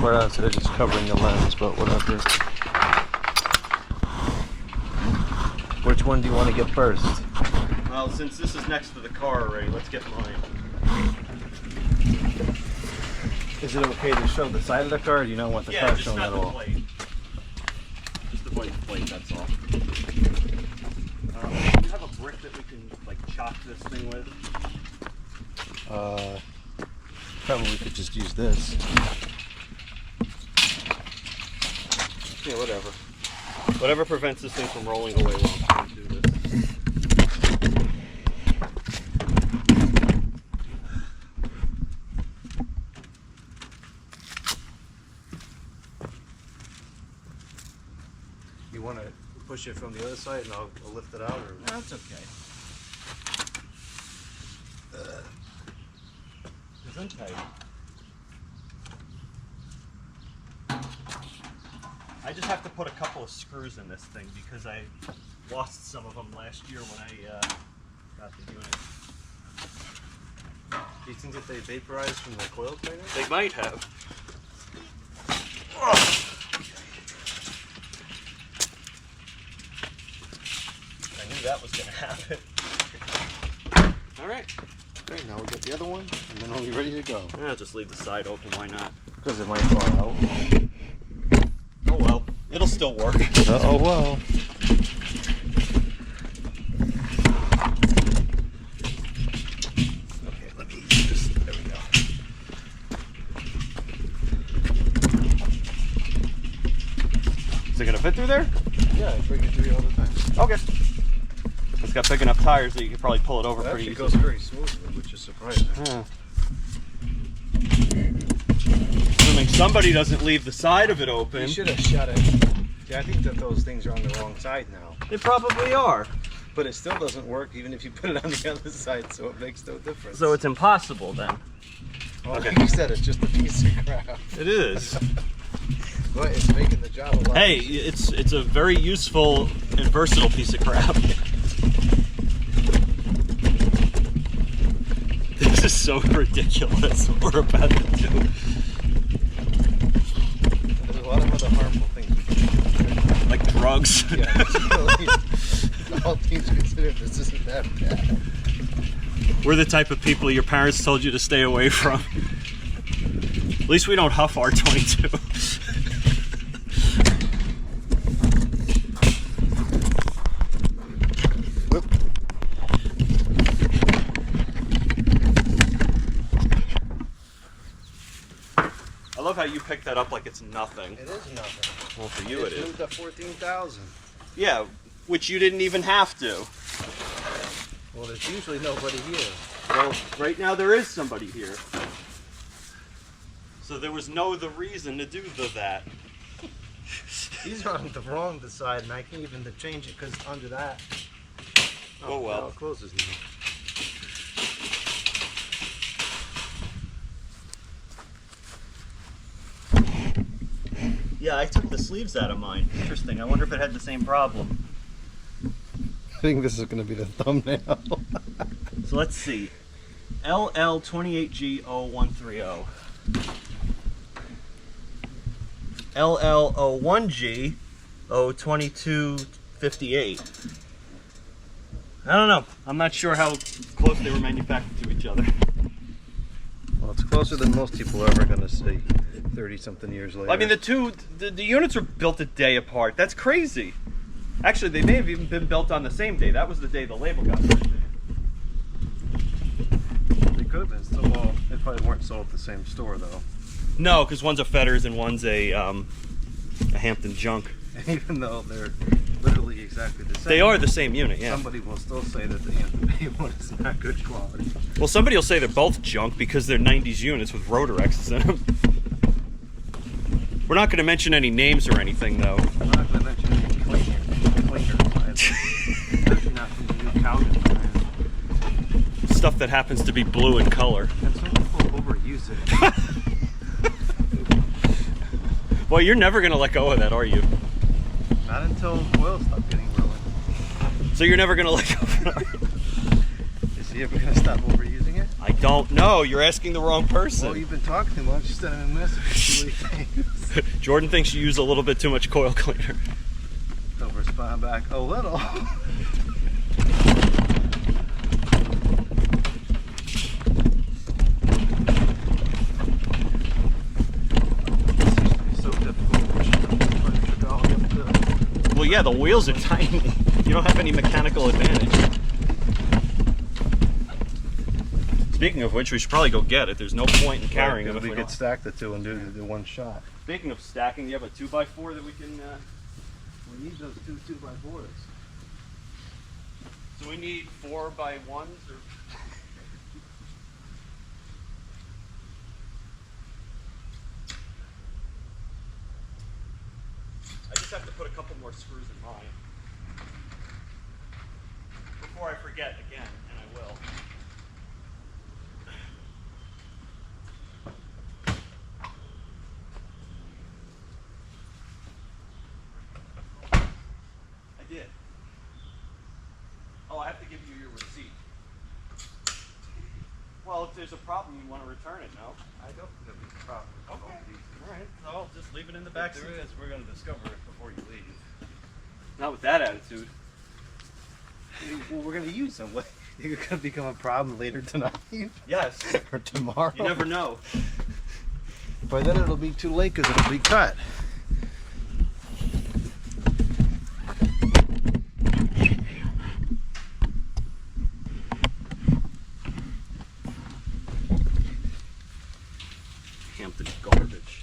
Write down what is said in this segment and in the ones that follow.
quite honest, they're just covering the lens, but whatever. Which one do you want to get first? Well, since this is next to the car already, let's get mine. Is it okay to show the side of the car, or do you not want the car shown at all? Plate. Just the white plate, that's all. Do you have a brick that we can like chop this thing with? Probably could just use this. Yeah, whatever. Whatever prevents this thing from rolling away while I'm trying to do this. You want to push it from the other side and I'll lift it out? Or? No, that's okay. It's untight. I just have to put a couple of screws in this thing because I lost some of them last year when I got the unit. Do you think that they vaporized from the coil cleaner? They might have. I knew that was going to happen. All right. Okay, now we'll get the other one, and then we'll be ready to go. I'll just leave the side open. Why not? Because it might fall out. Oh well. It'll still work. Oh well. Okay, let me use this. There we go. Is it going to fit through there? Yeah, I bring it through all the time. Okay. It's got big enough tires that you can probably pull it over pretty easily. It goes very smoothly, which is surprising. Yeah. Assuming somebody doesn't leave the side of it open. You should have shut it. Yeah, I think that those things are on the wrong side now. They probably are. But it still doesn't work even if you put it on the other side, so it makes no difference. So it's impossible then. Well, okay. Like you said, it's just a piece of crap. It is. But it's making the job a lot easier. It's a very useful and versatile piece of crap. This is so ridiculous what we're about to do. There's a lot of other harmful things. Like drugs. Yeah, all things considered, this isn't that bad. We're the type of people your parents told you to stay away from. At least we don't huff R22. I love how you picked that up like it's nothing. It is nothing. Well, for you it is. Moved up 14,000. Yeah, which you didn't even have to. Well, there's usually nobody here. Well, right now there is somebody here. So there was no other reason to do that. These are on the wrong side, and I can't even change it because under that. Oh well. Now it closes now. Yeah, I took the sleeves out of mine. Interesting. I wonder if it had the same problem. I think this is going to be the thumbnail. So let's see. LL28G0130. LL01G02258. I don't know. I'm not sure how close they were manufactured to each other. Well, it's closer than most people are ever going to see 30-something years later. I mean, the units were built a day apart. That's crazy. Actually, they may have even been built on the same day. That was the day the label got printed. They could have been still all. They probably weren't sold at the same store, though. No, because one's a Fetters and one's a Hampton Junk. And even though they're literally exactly the same, They are the same unit, yeah. somebody will still say that the Hampton Bay one is not good quality. Well, somebody will say they're both junk because they're 90s units with Rotorexes in them. We're not going to mention any names or anything, though. I'm not going to mention any cleaner brands. Especially not from the new Calvin brand. Stuff that happens to be blue in color. And some people overuse it. Well, you're never going to let go of that, are you? Not until oil stops getting ruined. So you're never going to let go of it, are you? Is he ever going to stop overusing it? I don't know. You're asking the wrong person. Well, you've been talking to him. Why don't you send him a message? See what he thinks. Jordan thinks you use a little bit too much coil cleaner. He'll respond back a little. Well, yeah, the wheels are tiny. You don't have any mechanical advantage. Speaking of which, we should probably go get it. There's no point in carrying it if we could stack the two and do one shot. Speaking of stacking, you have a 2x4 that we can... We need those two 2x4s. So we need 4x1s or... I just have to put a couple more screws in mine. Before I forget again, and I will. I did. Oh, I have to give you your receipt. Well, if there's a problem, you want to return it, no? I don't think there'll be a problem. Okay. All right. I'll just leave it in the back seat. If there is, we're going to discover it before you leave. Not with that attitude. Well, we're going to use them. What? It could become a problem later tonight. Yes. Or tomorrow. You never know. By then it'll be too late because it'll be cut. Hampton garbage.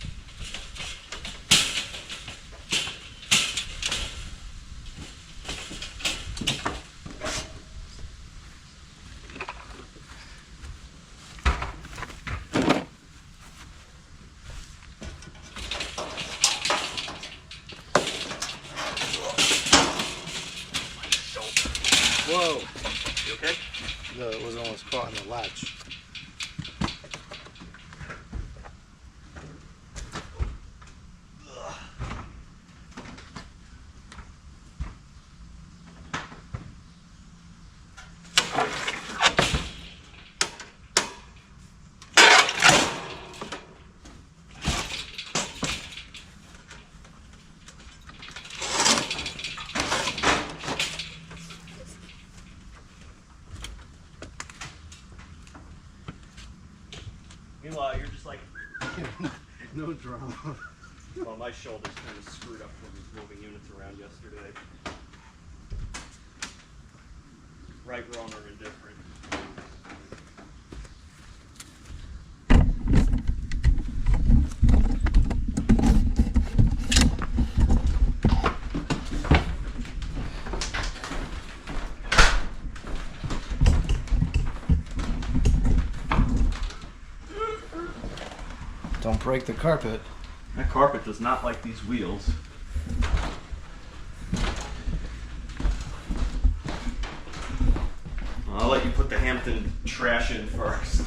Whoa. You okay? It was almost caught in the latch. Meanwhile, you're just like, No drama. well, my shoulder's kind of screwed up from moving units around yesterday. Right, wrong, or indifferent. Don't break the carpet. That carpet does not like these wheels. I'll let you put the Hampton trash in first.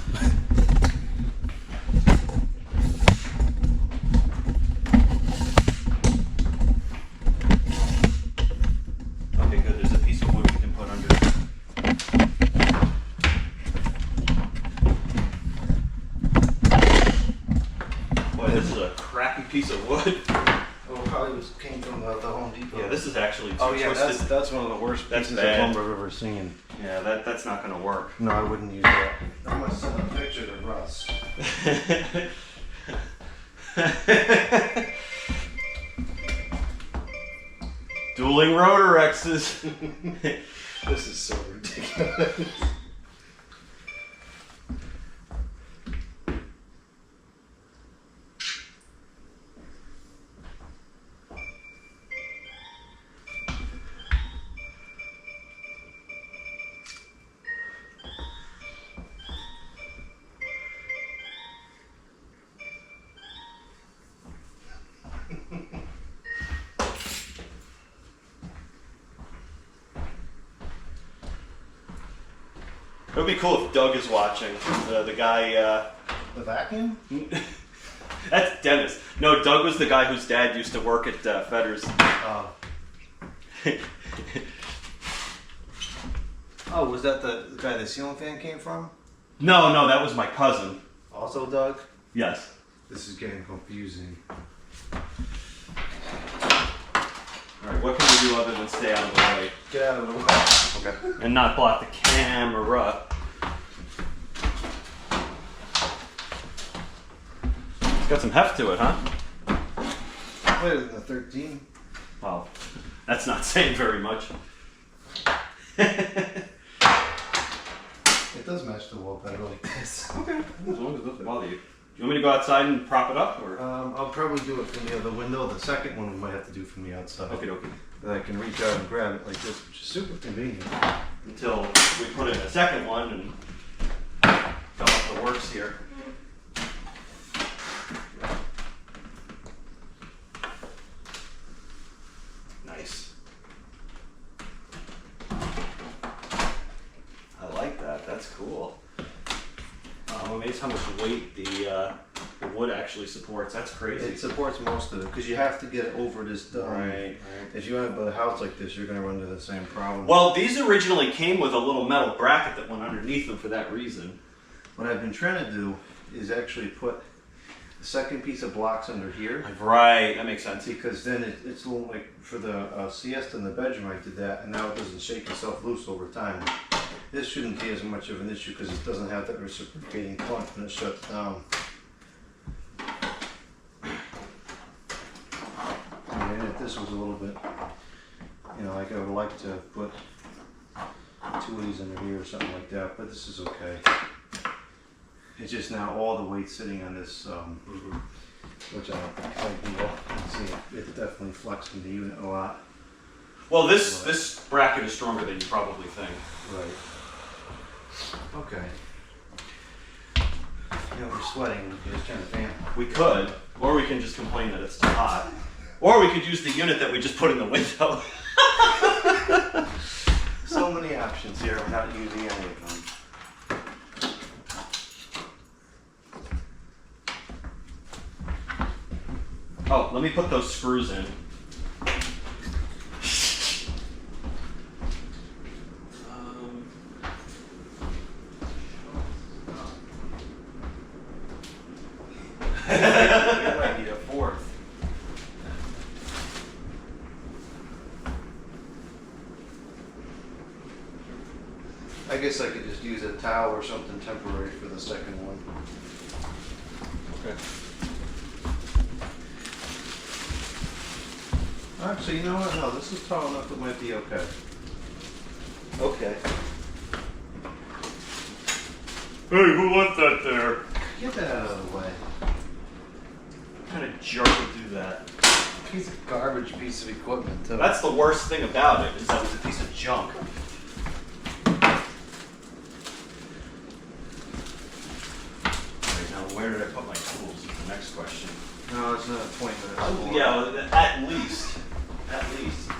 Okay, good. There's a piece of wood we can put under. Boy, this is a crappy piece of wood. Oh, probably came from the Home Depot. Yeah, this is actually too Oh yeah, twisted. that's one of the worst That's pieces of bad. lumber I've ever seen. Yeah, that's not going to work. No, I wouldn't use that. I'm gonna send a picture to Russ. Dueling Rotorexes. This is so ridiculous. It would be cool if Doug is watching. The guy. The vacuum? That's Dennis. No, Doug was the guy whose dad used to work at Fedder's. Oh. Oh, was that the guy the ceiling fan came from? No, that was my cousin. Also, Doug? Yes. This is getting confusing. Alright, what can we do other than stay out of the way? Get out of the way. Okay. And not block the camera. It's got some heft to it, huh? Better than the 13. Well, that's not saying very much. It does match the wall better like this. Okay, as long as it doesn't bother you. Do you want me to go outside and prop it up, or? I'll probably do it from the other window. The second one we might have to do from the outside. Okay. That I can reach out and grab it like this, which is super convenient. Until we put in a second one and fill up the works here. Nice. I like that. That's cool. I'm amazed how much weight the wood actually supports. That's crazy. It supports most of it because you have to get it over this. Right. If you have a house like this, you're going to run into the same problem. Well, these originally came with a little metal bracket that went underneath them for that reason. What I've been trying to do is actually put the second piece of blocks under here. Right, that makes sense. Because then it's a little like for the siesta in the bedroom, I did that, and now it doesn't shake itself loose over time. This shouldn't be as much of an issue because it doesn't have that reciprocating clunch when it shuts down. And if this was a little bit, like I would like to put 2 of these under here or something like that, but this is okay. It's just now all the weight sitting on this, which I don't think I can go and see. It's definitely flexing the unit a lot. Well, this bracket is stronger than you probably think. Right. Okay. We're sweating. We can just turn the fan. We could, or we can just complain that it's too hot. Or we could use the unit that we just put in the window. So many options here. We're not using any of them. Oh, let me put those screws in. You might need a fourth. I guess I could just use a towel or something temporary for the second one. Okay. Actually, you know what? No, this is tall enough. It might be okay. Okay. Hey, who left that there? Get that out of the way. What kind of jerk would do that? Piece of garbage, piece of equipment. Too. That's the worst thing about it, is that it's a piece of junk. Right, now where did I put my tools is the next question. No, it's not a point. Oh, yeah, at least. At least.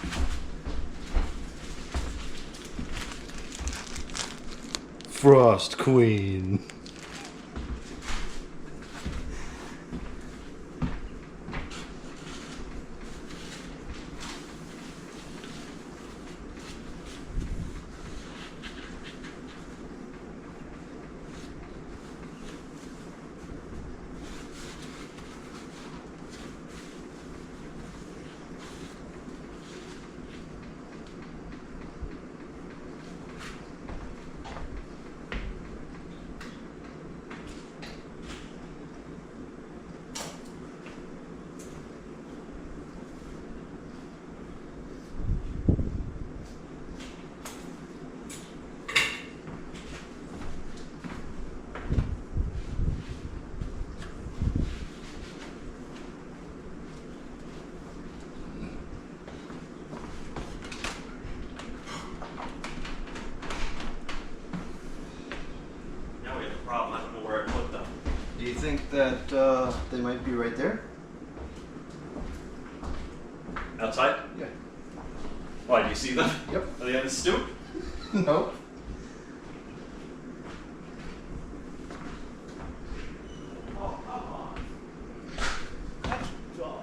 Frost Queen. Do you think that they might be right there? Outside? Yeah. Why, do you see them? Yep. Are they on the stoop? Nope. Oh, come on.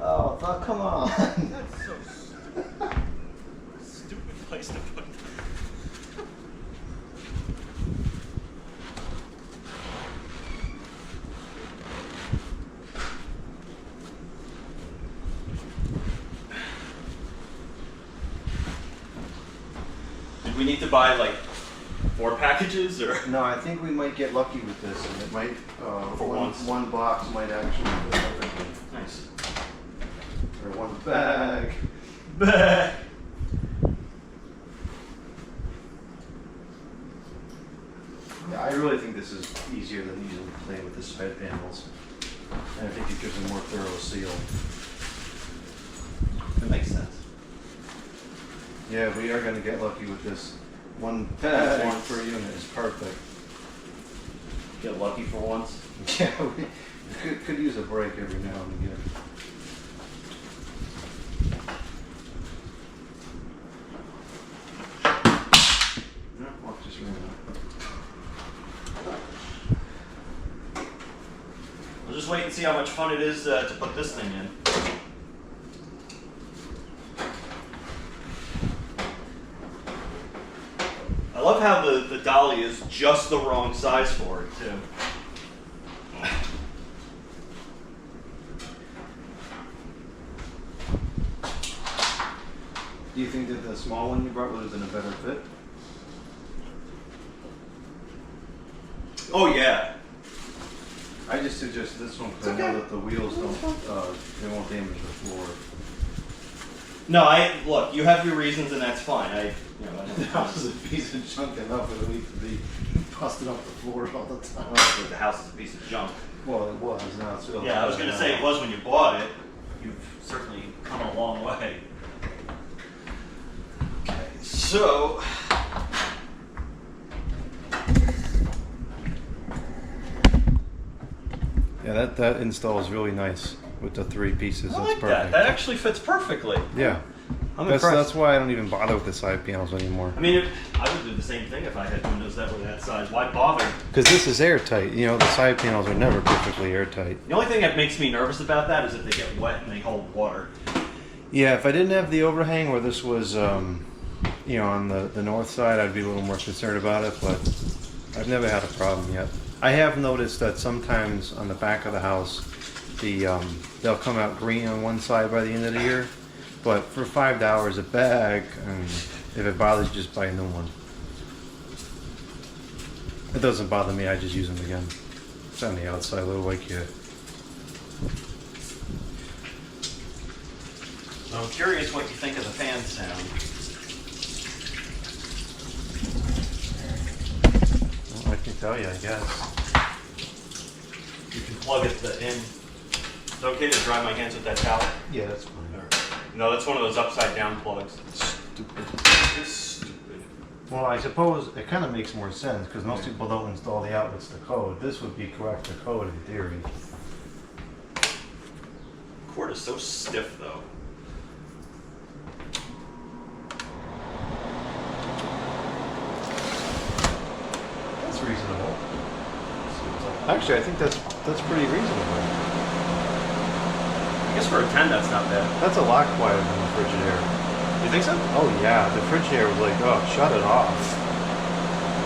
Oh, come on. That's so stupid. Stupid place to put them. we need to buy like 4 packages or? No, I think we might get lucky with this, and it might, For once. one box might actually fit everything. Nice. Or one bag. Bah. Yeah, I really think this is easier than usually playing with the side panels. And I think it gives a more thorough seal. That makes sense. Yeah, we are gonna get lucky with this. One bag Once. per unit is perfect. Get lucky for once. Yeah, we could use a break every now and again. No, I'll just ran out. We'll just wait and see how much fun it is to put this thing in. I love how the dolly is just the wrong size for it, too. Do you think that the small one you brought would have been a better fit? Oh, yeah. I just suggest this one because I know that the wheels don't, they won't damage the floor. No, look, you have your reasons and that's fine. I The house is a piece of junk enough for me to be busting up the floor all the time. Well, the house is a piece of junk. Well, it was, now it's still. Yeah, I was going to say it was when you bought it. You've certainly come a long way. Okay, so... Yeah, that install is really nice with the 3 pieces. I That's like perfect. that. That actually fits perfectly. Yeah. I'm That's impressed. why I don't even bother with the side panels anymore. I mean, I would do the same thing if I had windows that were that size. Why bother? Because this is airtight. You know, the side panels are never perfectly airtight. The only thing that makes me nervous about that is if they get wet and they hold water. Yeah, if I didn't have the overhang where this was, you know, on the north side, I'd be a little more concerned about it, but I've never had a problem yet. I have noticed that sometimes on the back of the house, they'll come out green on one side by the end of the year, but for $5 a bag, if it bothers you, just buy a new one. It doesn't bother me, I just use them again. It's on the outside, a little white kid. So I'm curious what you think of the fan sound. Well, I can tell you, I guess. You can plug it in. It's okay to dry my hands with that towel? Yeah, that's fine. No, that's one of those upside down plugs. Stupid. It's stupid. Well, I suppose it kind of makes more sense because most people don't install the outlets to code. This would be correct to code in theory. Cord is so stiff though. That's reasonable. Actually, I think that's pretty reasonable. I guess for a 10 that's not bad. That's a lot quieter than the Frigidaire. You think so? Oh yeah, the Frigidaire was like, oh, shut it off.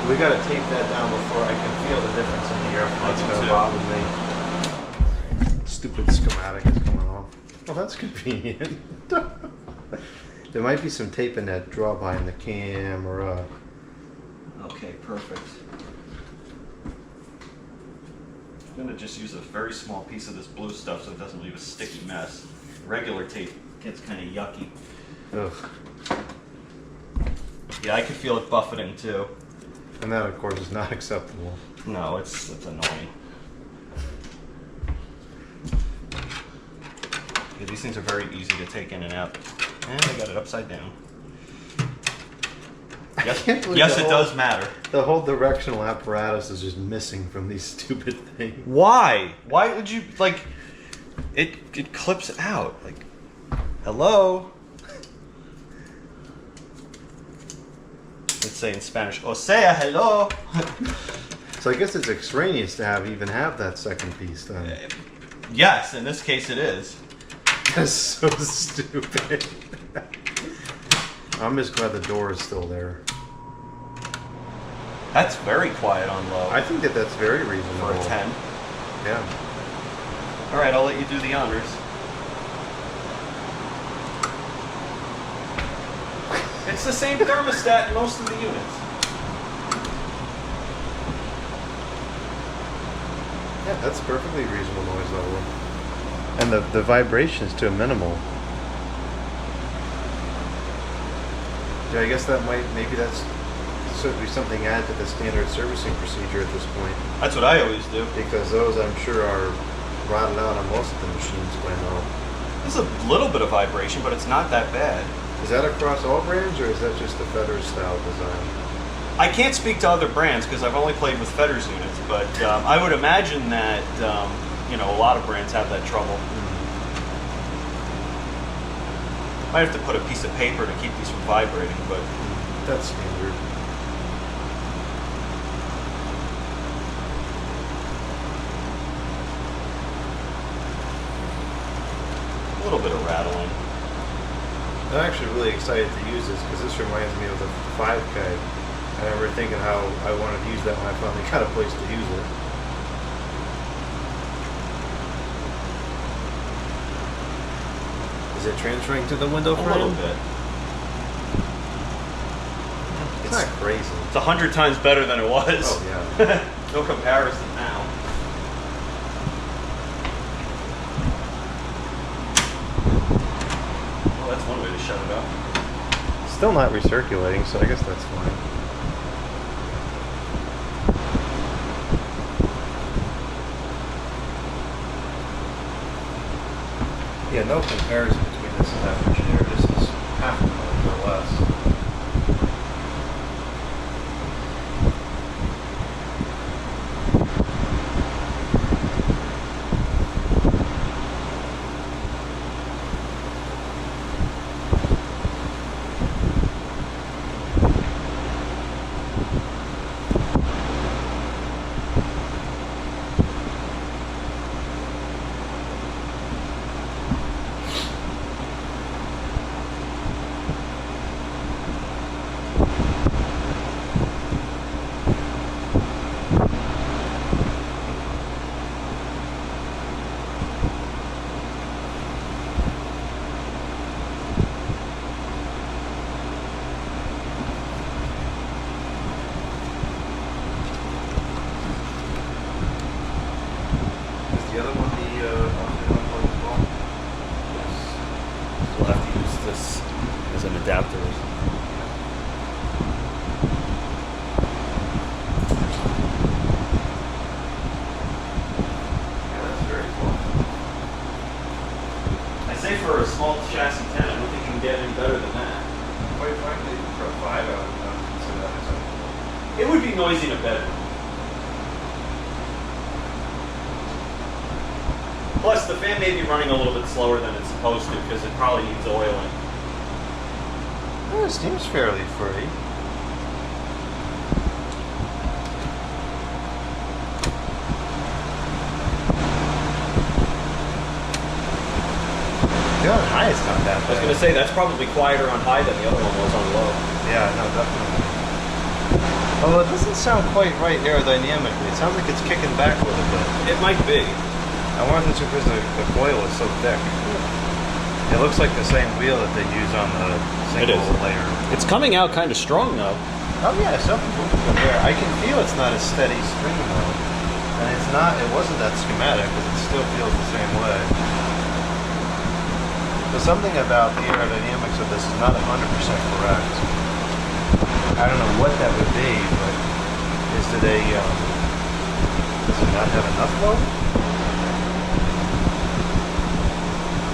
We got to tape that down before I can feel the difference in the airflow. It's going to bother me. Stupid schematic is coming off. Well, that's convenient. There might be some tape in that draw behind the camera. Okay, perfect. I'm gonna just use a very small piece of this blue stuff so it doesn't leave a sticky mess. Regular tape gets kind of yucky. Ugh. Yeah, I could feel it buffeting too. And that, of course, is not acceptable. No, it's annoying. Yeah, these things are very easy to take in and out. And I got it upside down. Yes, can't believe yes, the it whole- does matter. The whole directional apparatus is just missing from these stupid things. Why? Why would you, like, it clips out. Like, hello? Let's say in Spanish, o sea, hello. So I guess it's extraneous to even have that second piece then. Yes, in this case it is. That's so stupid. I'm just glad the door is still there. That's very quiet on low. I think that that's very reasonable. For a 10. Yeah. All right, I'll let you do the honors. It's the same thermostat in most of the units. Yeah, that's perfectly reasonable noise level. And the vibrations to a minimal. Yeah, I guess maybe that's certainly something added to the standard servicing procedure at this point. That's what I always do. Because those, I'm sure, are rotted out on most of the machines by now. There's a little bit of vibration, but it's not that bad. Is that across all brands, or is that just the Fetters style design? I can't speak to other brands because I've only played with Fetters units, but I would imagine that a lot of brands have that trouble. Might have to put a piece of paper to keep these from vibrating, but that's standard. a little bit of rattling. I'm actually really excited to use this because this reminds me of the 5K. I remember thinking how I wanted to use that when I finally got a place to use it. Is it transferring to the window frame? A little bit. It's not crazy. It's 100 times better than it was. Oh, yeah. No comparison now. Well, that's one way to shut it up. Still not recirculating, so I guess that's fine. Yeah, no comparison between this and that Frigidaire. This is half a million or less. The other one, the one as well? Yes. We'll have to use this as an adapter. Yeah, that's very cool. I say for a small chassis 10, I don't think you can get any better than that. Quite frankly, for a 5, I would not consider that acceptable. It would be noisy in a bedroom. Plus, the fan may be running a little bit slower than it's supposed to because it probably needs oiling. It seems fairly free. Yeah, on high it's not that bad. I was going to say, that's probably quieter on high than the other one was on low. Yeah, no, definitely. Although it doesn't sound quite right aerodynamically. It sounds like it's kicking back a little bit. It might be. I wonder if it's because the coil is so thick. It looks like the same wheel that they use on the single layer. It's coming out kind of strong, though. Oh yeah, something there. I can feel it's not a steady stream though. And it's not, it wasn't that schematic, but it still feels the same way. There's something about the aerodynamics of this is not 100% correct. I don't know what that would be, but is it a, does it not have enough load?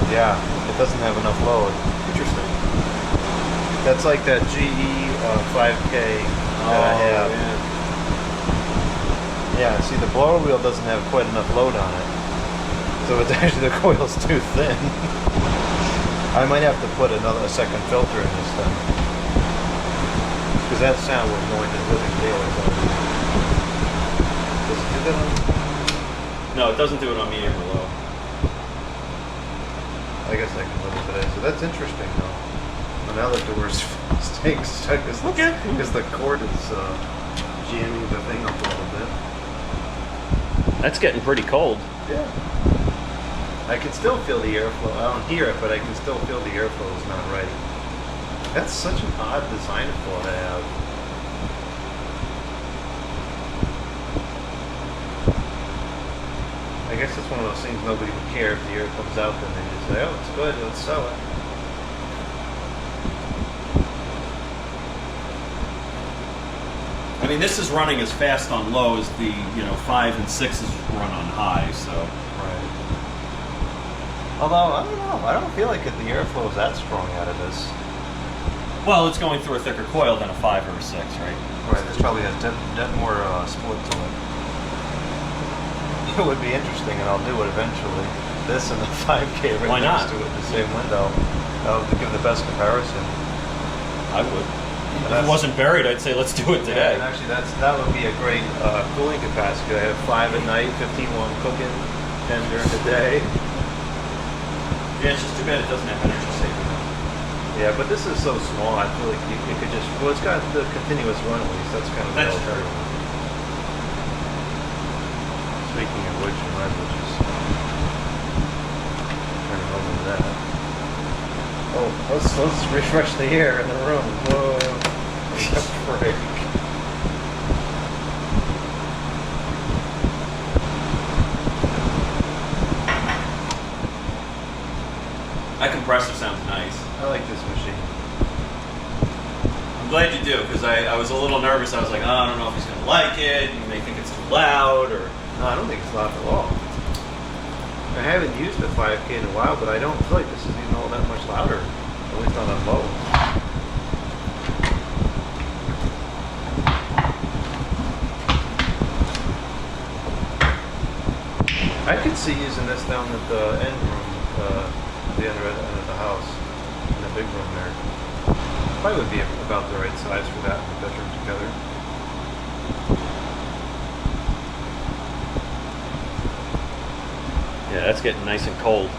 Yeah, it doesn't have enough load. Interesting. That's like that GE 5K that I have. Yeah, see the blower wheel doesn't have quite enough load on it. So it's actually, the coil's too thin. I might have to put a second filter in this thing. Because that sound was going to living daylights out of it. Does it do that on? No, it doesn't do it on medium or low. I guess I can live with it. So that's interesting though. Well, now the door's staying stuck because the cord is jamming the thing up a little bit. That's getting pretty cold. Yeah. I can still feel the airflow. I don't hear it, but I can still feel the airflow is not right. That's such an odd design flaw to have. I guess it's one of those things nobody would care if the air comes out, then they just say, oh, it's good, let's sell it. I mean, this is running as fast on low as the 5 and 6s run on high. So. Right. Although I don't know, I don't feel like the airflow is that strong out of this. Well, it's going through a thicker coil than a 5 or a 6, right? Right. There's probably a more split to it. It would be interesting, and I'll do it eventually. This and the 5K right Why next not? to it, the same window, to give the best comparison. I would. If it wasn't buried, I'd say let's do it today. Yeah, and actually, that would be a great cooling capacity. I have 5 at night, 15 while I'm cooking, 10 during the day. Yeah, it's just too bad it doesn't have energy saving. Yeah, but this is so small. I feel like you could just. Well, it's got the continuous run at least. That's kind of That's the true. Speaking of which, you might as well just turn it over to that. Oh, let's refresh the air in the room. Whoa, break. That compressor sounds nice. I like this machine. I'm glad you do, because I was a little nervous. I was like, oh, I don't know if he's going to like it. He may think it's too loud, or... No, I don't think it's loud at all. I haven't used the 5K in a while, but I don't feel like this is even all that much louder. At least not on low. I could see using this down at the end room, the other end of the house, in the big room there. Probably would be about the right size for that and the bedroom together. Yeah, that's getting nice and cold.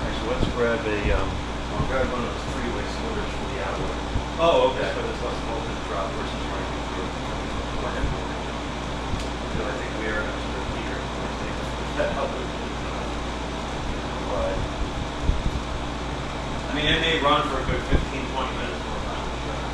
Actually, let's grab I'll grab one of those three-way splitters for the outlet. Oh, okay. That's why there's less voltage drop versus running through. So I think we are going to sort of heater that outlet. But I mean, it may run for a good 15, 20 minutes before it finally shuts.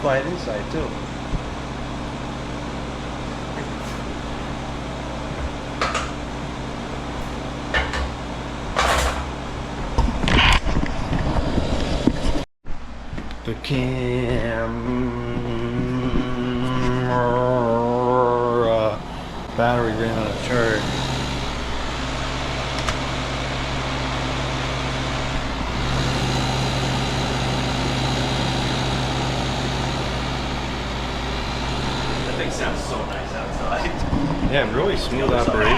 quiet inside too. The camera battery ran out of charge. That thing sounds so nice outside. Yeah, really smooth operation.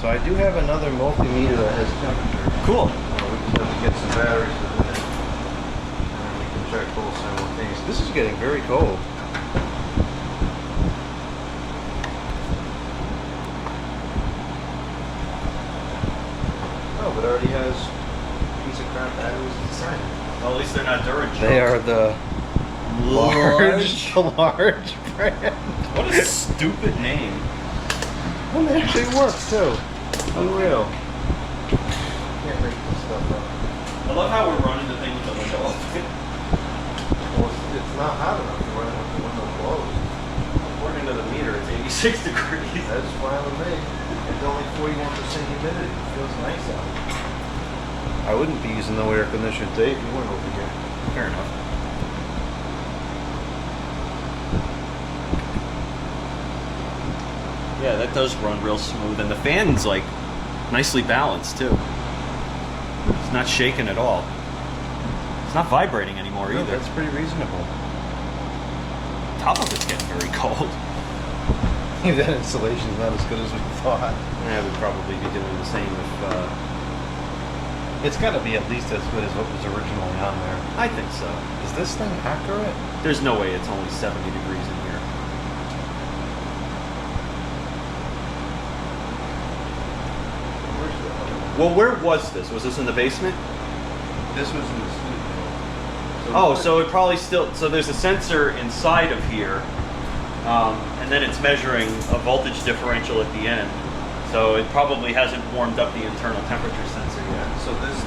So I do have another multimeter that has temperature. Cool. We just have to get some batteries with it. And then we can check both simultaneously. This is getting very cold. Oh, but it already has a piece of crap batteries inside. Well, at least they're not Durage. They are the large brand. What a stupid name. Well, they actually work too. Unreal. Can't make this stuff up. I love how we're running the thing with the window open. Well, it's not hot enough to run it with the window closed. According to the meter, it's 86 degrees. That's fine with me. It's only 41% humidity. It feels nice out. I wouldn't be using no air conditioner today if you weren't over here. Fair enough. Yeah, that does run real smooth, and the fan's like nicely balanced too. It's not shaking at all. It's not vibrating anymore No, either. that's pretty reasonable. Top of it's getting very cold. That installation's not as good as we thought. Yeah, we'd probably be doing the same if. It's got to be at least as good as what was originally on there. I think so. Is this thing accurate? There's no way it's only 70 degrees in here. Where's the other one? Well, where was this? Was this in the basement? This was in the studio. Oh, so it probably still. So there's a sensor inside of here, and then it's measuring a voltage differential at the end. So it probably hasn't warmed up the internal temperature sensor yet. So this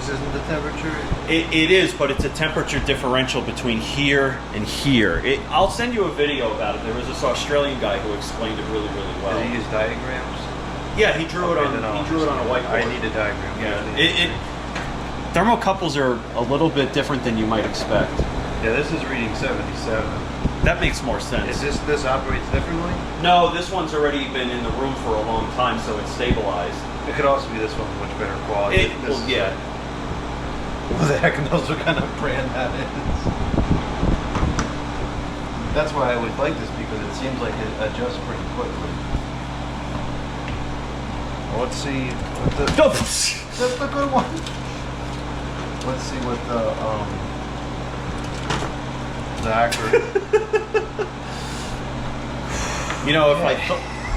isn't the temperature? It is, but it's a temperature differential between here and here. I'll send you a video about it. There was this Australian guy who explained it really, really well. Did he use diagrams? Yeah, he drew it on. He drew it on a whiteboard. I need a diagram. Yeah, thermocouples are a little bit different than you might expect. Yeah, this is reading 77. That makes more sense. Is this operates differently? No, this one's already been in the room for a long time, so it's stabilized. It could also be this one's much better quality. Well, yeah. Who the heck knows what kind of brand that is? That's why I would like this, because it seems like it adjusts pretty quickly. Well, let's see what the... That's the good one! Let's see what the accurate... You know,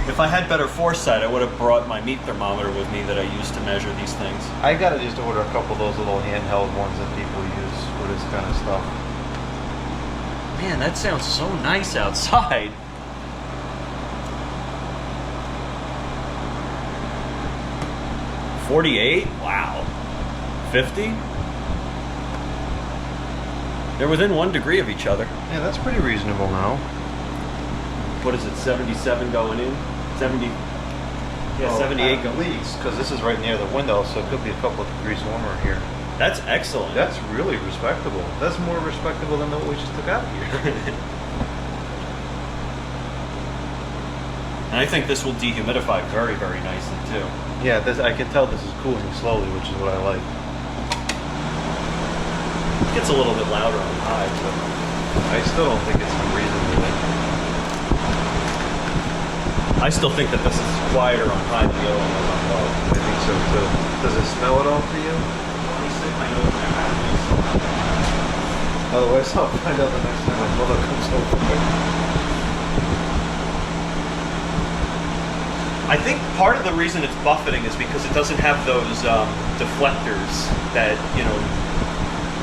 if I had better foresight, I would have brought my meat thermometer with me that I use to measure these things. I gotta just order a couple of those little handheld ones that people use for this kind of stuff. Man, that sounds so nice outside. $48? Wow. 50? They're within 1 degree of each other. Yeah, that's pretty reasonable now. What is it, 77 going in? 70? Yeah, 78 at least, because this is right near the window, so it could be a couple of degrees warmer here. That's excellent. That's really respectable. That's more respectable than what we just took out here. And I think this will dehumidify very, very nicely too. Yeah, I can tell this is cooling slowly, which is what I like. It gets a little bit louder on high, but I still don't think it's unreasonable. I still think that this is quieter on high than the other one was on low. I think so too. Does it smell at all to you? Let me stick my nose in there. Otherwise, I'll find out the next time my mother comes over. I think part of the reason it's buffeting is because it doesn't have those deflectors that, you know,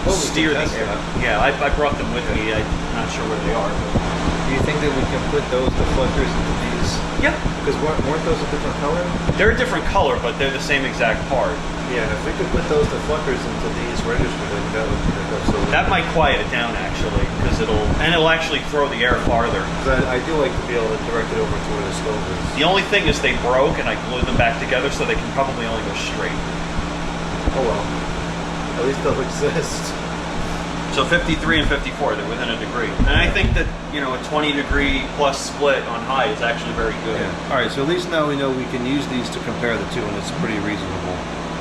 steer the air. Yeah, I brought them with me. I'm not sure where they are. But... Do you think that we can put those deflectors into these? Yeah. Because weren't those a different color? They're a different color, but they're the same exact part. Yeah, if we could put those deflectors into these registers, I think that would pick up so. That might quiet it down actually, because it'll actually throw the air farther. I do like to be able to direct it over to where the stove is. The only thing is they broke and I glued them back together, so they can probably only go straight. Oh well. At least they'll exist. So 53 and 54, they're within a degree. And I think that, you know, a 20-degree plus split on high is actually very good. Yeah. All right, so at least now we know we can use these to compare the two, and it's pretty reasonable.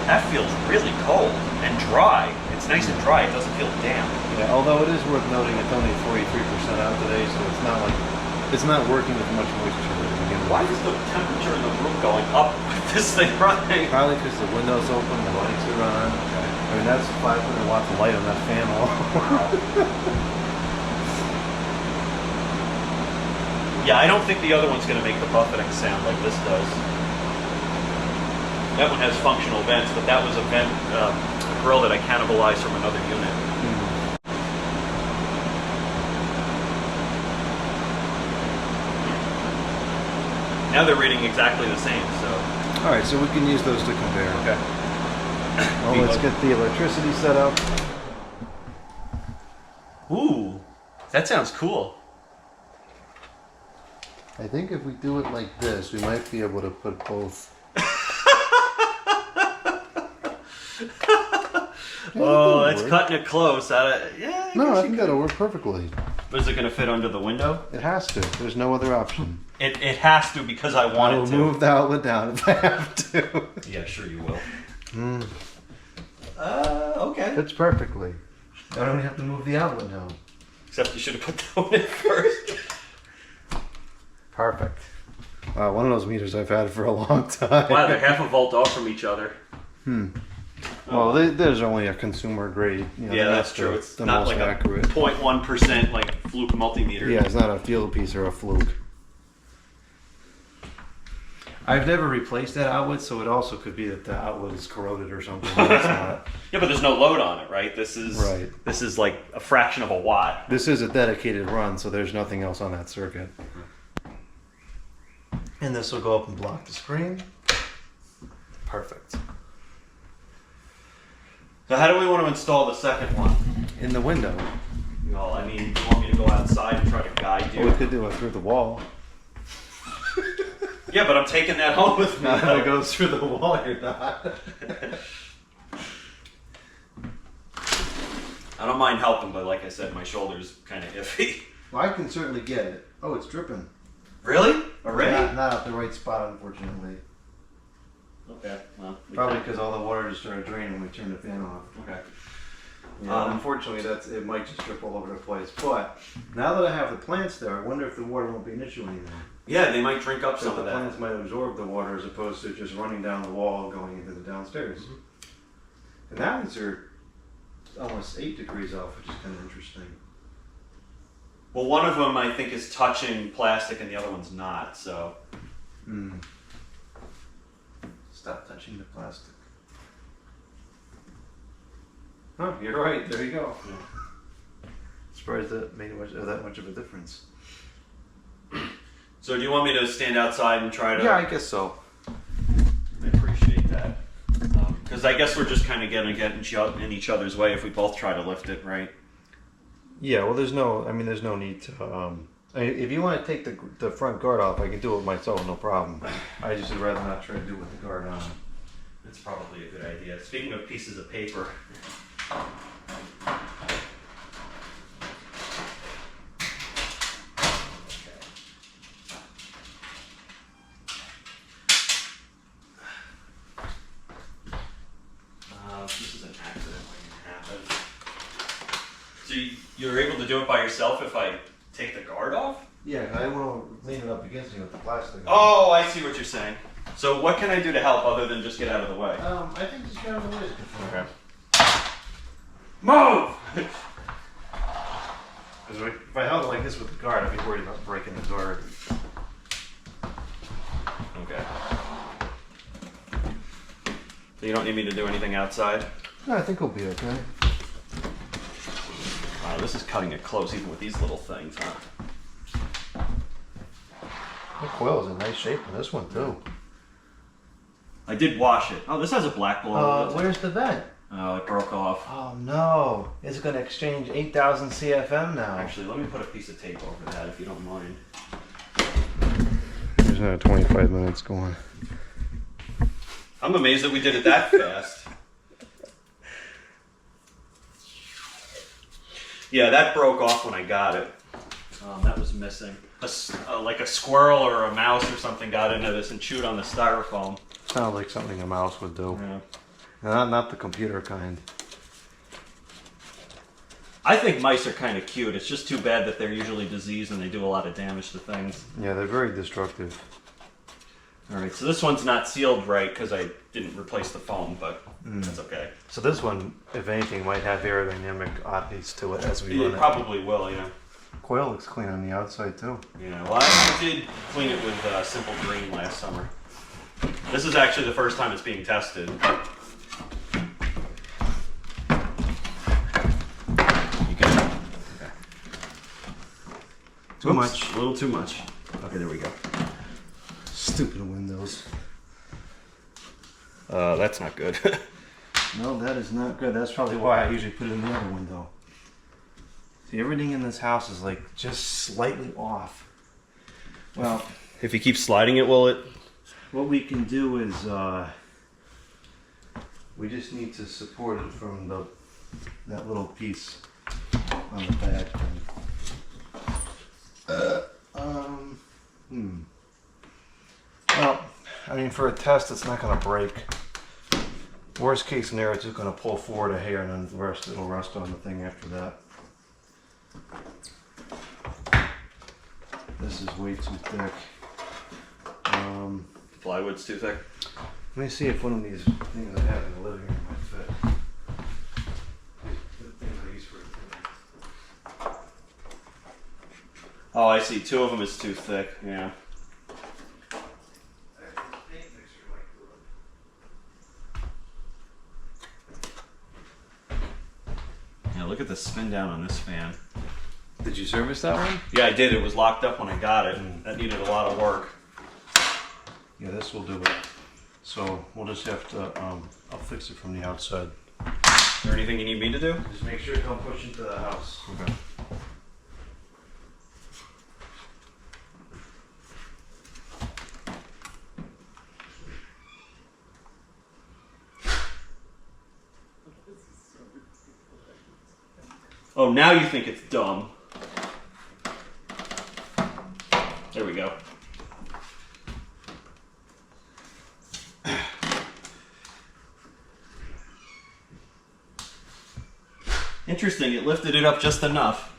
That feels really cold and dry. It's nice and dry. It doesn't feel damp. Yeah, although it is worth noting it's only 43% out today, so it's not working with much moisture to begin with. Why is the temperature in the room going up with this thing running? Probably because the window's open, the lights are on. Okay. I mean, that's 500 watts of light on that fan alone. Yeah, I don't think the other one's going to make the buffeting sound like this does. That one has functional vents, but that was a vent, a grill that I cannibalized from another unit. Now they're reading exactly the same, so. All right, so we can use those to compare. Okay. Well, let's get the electricity set up. Ooh, that sounds cool. I think if we do it like this, we might be able to put both. Oh, that's cutting it close. Yeah. No, I think that'll work perfectly. But is it going to fit under the window? It has to. There's no other option. It has to because I want I it will to. move the outlet down if I have to. Yeah, sure you will. Mm. Okay. Fits perfectly. I don't have to move the outlet now. Except you should have put that one in first. Perfect. One of those meters I've had for a long time. Wow, they're half a volt off from each other. Well, there's only a consumer grade. You know, Yeah, that's true. It's the not most like accurate. a 0.1% like fluke multimeter. Yeah, it's not a field piece or a fluke. I've never replaced that outlet, so it also could be that the outlet is corroded or something. But it's not. Yeah, but there's no load on it, right? This is Right. This is like a fraction of a watt. This is a dedicated run, so there's nothing else on that circuit. And this will go up and block the screen. Perfect. So how do we want to install the second one? In the window. Well, I mean, you want me to go outside and try to guide you? Or we could do it through the wall. Yeah, but I'm taking that home with me. Not if it goes through the wall, you're not. I don't mind helping, but like I said, my shoulder's kind of iffy. Well, I can certainly get it. Oh, it's dripping. Really? Already? Not at the right spot, unfortunately. Okay, well. Probably because all the water just started draining when we turned the fan off. Okay. Yeah, unfortunately, it might just drip all over the place. But now that I have the plants there, I wonder if the water won't be an issue anymore. Yeah, they might drink up So some the of that. plants might absorb the water as opposed to just running down the wall going into the downstairs. And now these are almost 8 degrees off, which is kind of interesting. Well, one of them I think is touching plastic and the other one's not, so. Stop touching the plastic. Oh, you're right. There you go. Yeah. Surprised that made that much of a difference. So do you want me to stand outside and try to? Yeah, I guess so. I appreciate that. Because I guess we're just kind of getting in each other's way if we both try to lift it, right? Yeah, well, there's no need to. If you want to take the front guard off, I can do it myself, no problem. I just would rather not try to do it with the guard on. That's probably a good idea. Speaking of pieces of paper. This is an accident waiting to happen. So you're able to do it by yourself if I take the guard off? Yeah, I want to lean it up against me with the plastic. Oh, I see what you're saying. So what can I do to help other than just get out of the way? I think just get out of the way is good for Okay. Move! If I held it like this with the guard, I'd be worried about breaking the guard. Okay. So you don't need me to do anything outside? No, I think we'll be okay. Wow, this is cutting it close even with these little things, huh? The coil is in nice shape on this one too. I did wash it. Oh, this has a black blow. Where's the vent? Oh, it broke off. Oh no, it's gonna exchange 8,000 CFM now. Actually, let me put a piece of tape over that if you don't mind. There's another 25 minutes going. I'm amazed that we did it that fast. Yeah, that broke off when I got it. That was missing. Like a squirrel or a mouse or something got into this and chewed on the styrofoam. Sounds like something a mouse would do. Yeah. Not the computer kind. I think mice are kind of cute. It's just too bad that they're usually diseased and they do a lot of damage to things. Yeah, they're very destructive. All right, so this one's not sealed right because I didn't replace the foam, but that's okay. So this one, if anything, might have aerodynamic oddities to it as we run It it. probably will, yeah. Coil looks clean on the outside too. Yeah, well, I did clean it with Simple Green last summer. This is actually the first time it's being tested. You can. Okay. Too much. A little too much. Okay, there we go. Stupid windows. That's not good. No, that is not good. That's probably why I usually put it in the other window. See, everything in this house is like just slightly off. Well, If you keep sliding it, will it? what we can do is we just need to support it from that little piece on the back. Well, I mean, for a test, it's not going to break. Worst case scenario, it's just going to pull forward a hair and then it'll rust on the thing after that. This is way too thick. Plywood's too thick. Let me see if one of these things I have in the living room might fit. The things I use for Oh, I see. Two of them is too thick. Yeah. Yeah, look at the spin down on this fan. Did you service that one? Yeah, I did. It was locked up when I got it. That needed a lot of work. Yeah, this will do it. So we'll just have to, I'll fix it from the outside. Is there anything you need me to do? Just make sure it don't push into the house. Okay. Oh, now you think it's dumb. There we go. Interesting, it lifted it up just enough.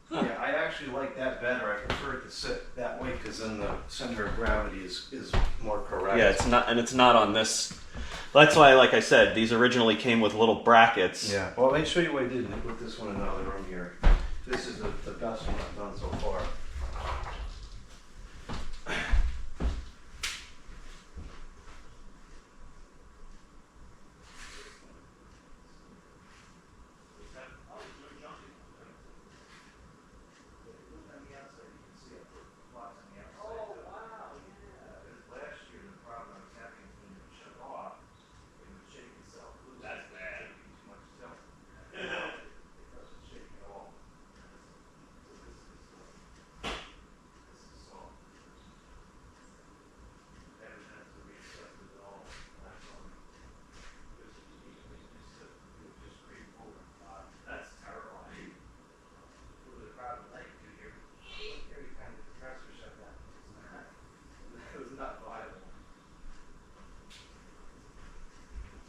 Yeah, I actually like that better. I prefer it to sit that way because then the center of gravity is more correct. Yeah, it's not on this. That's why, like I said, these originally came with little brackets. Yeah. Well, let me show you what I did and put this one in another room here. This is the best one I've done so far.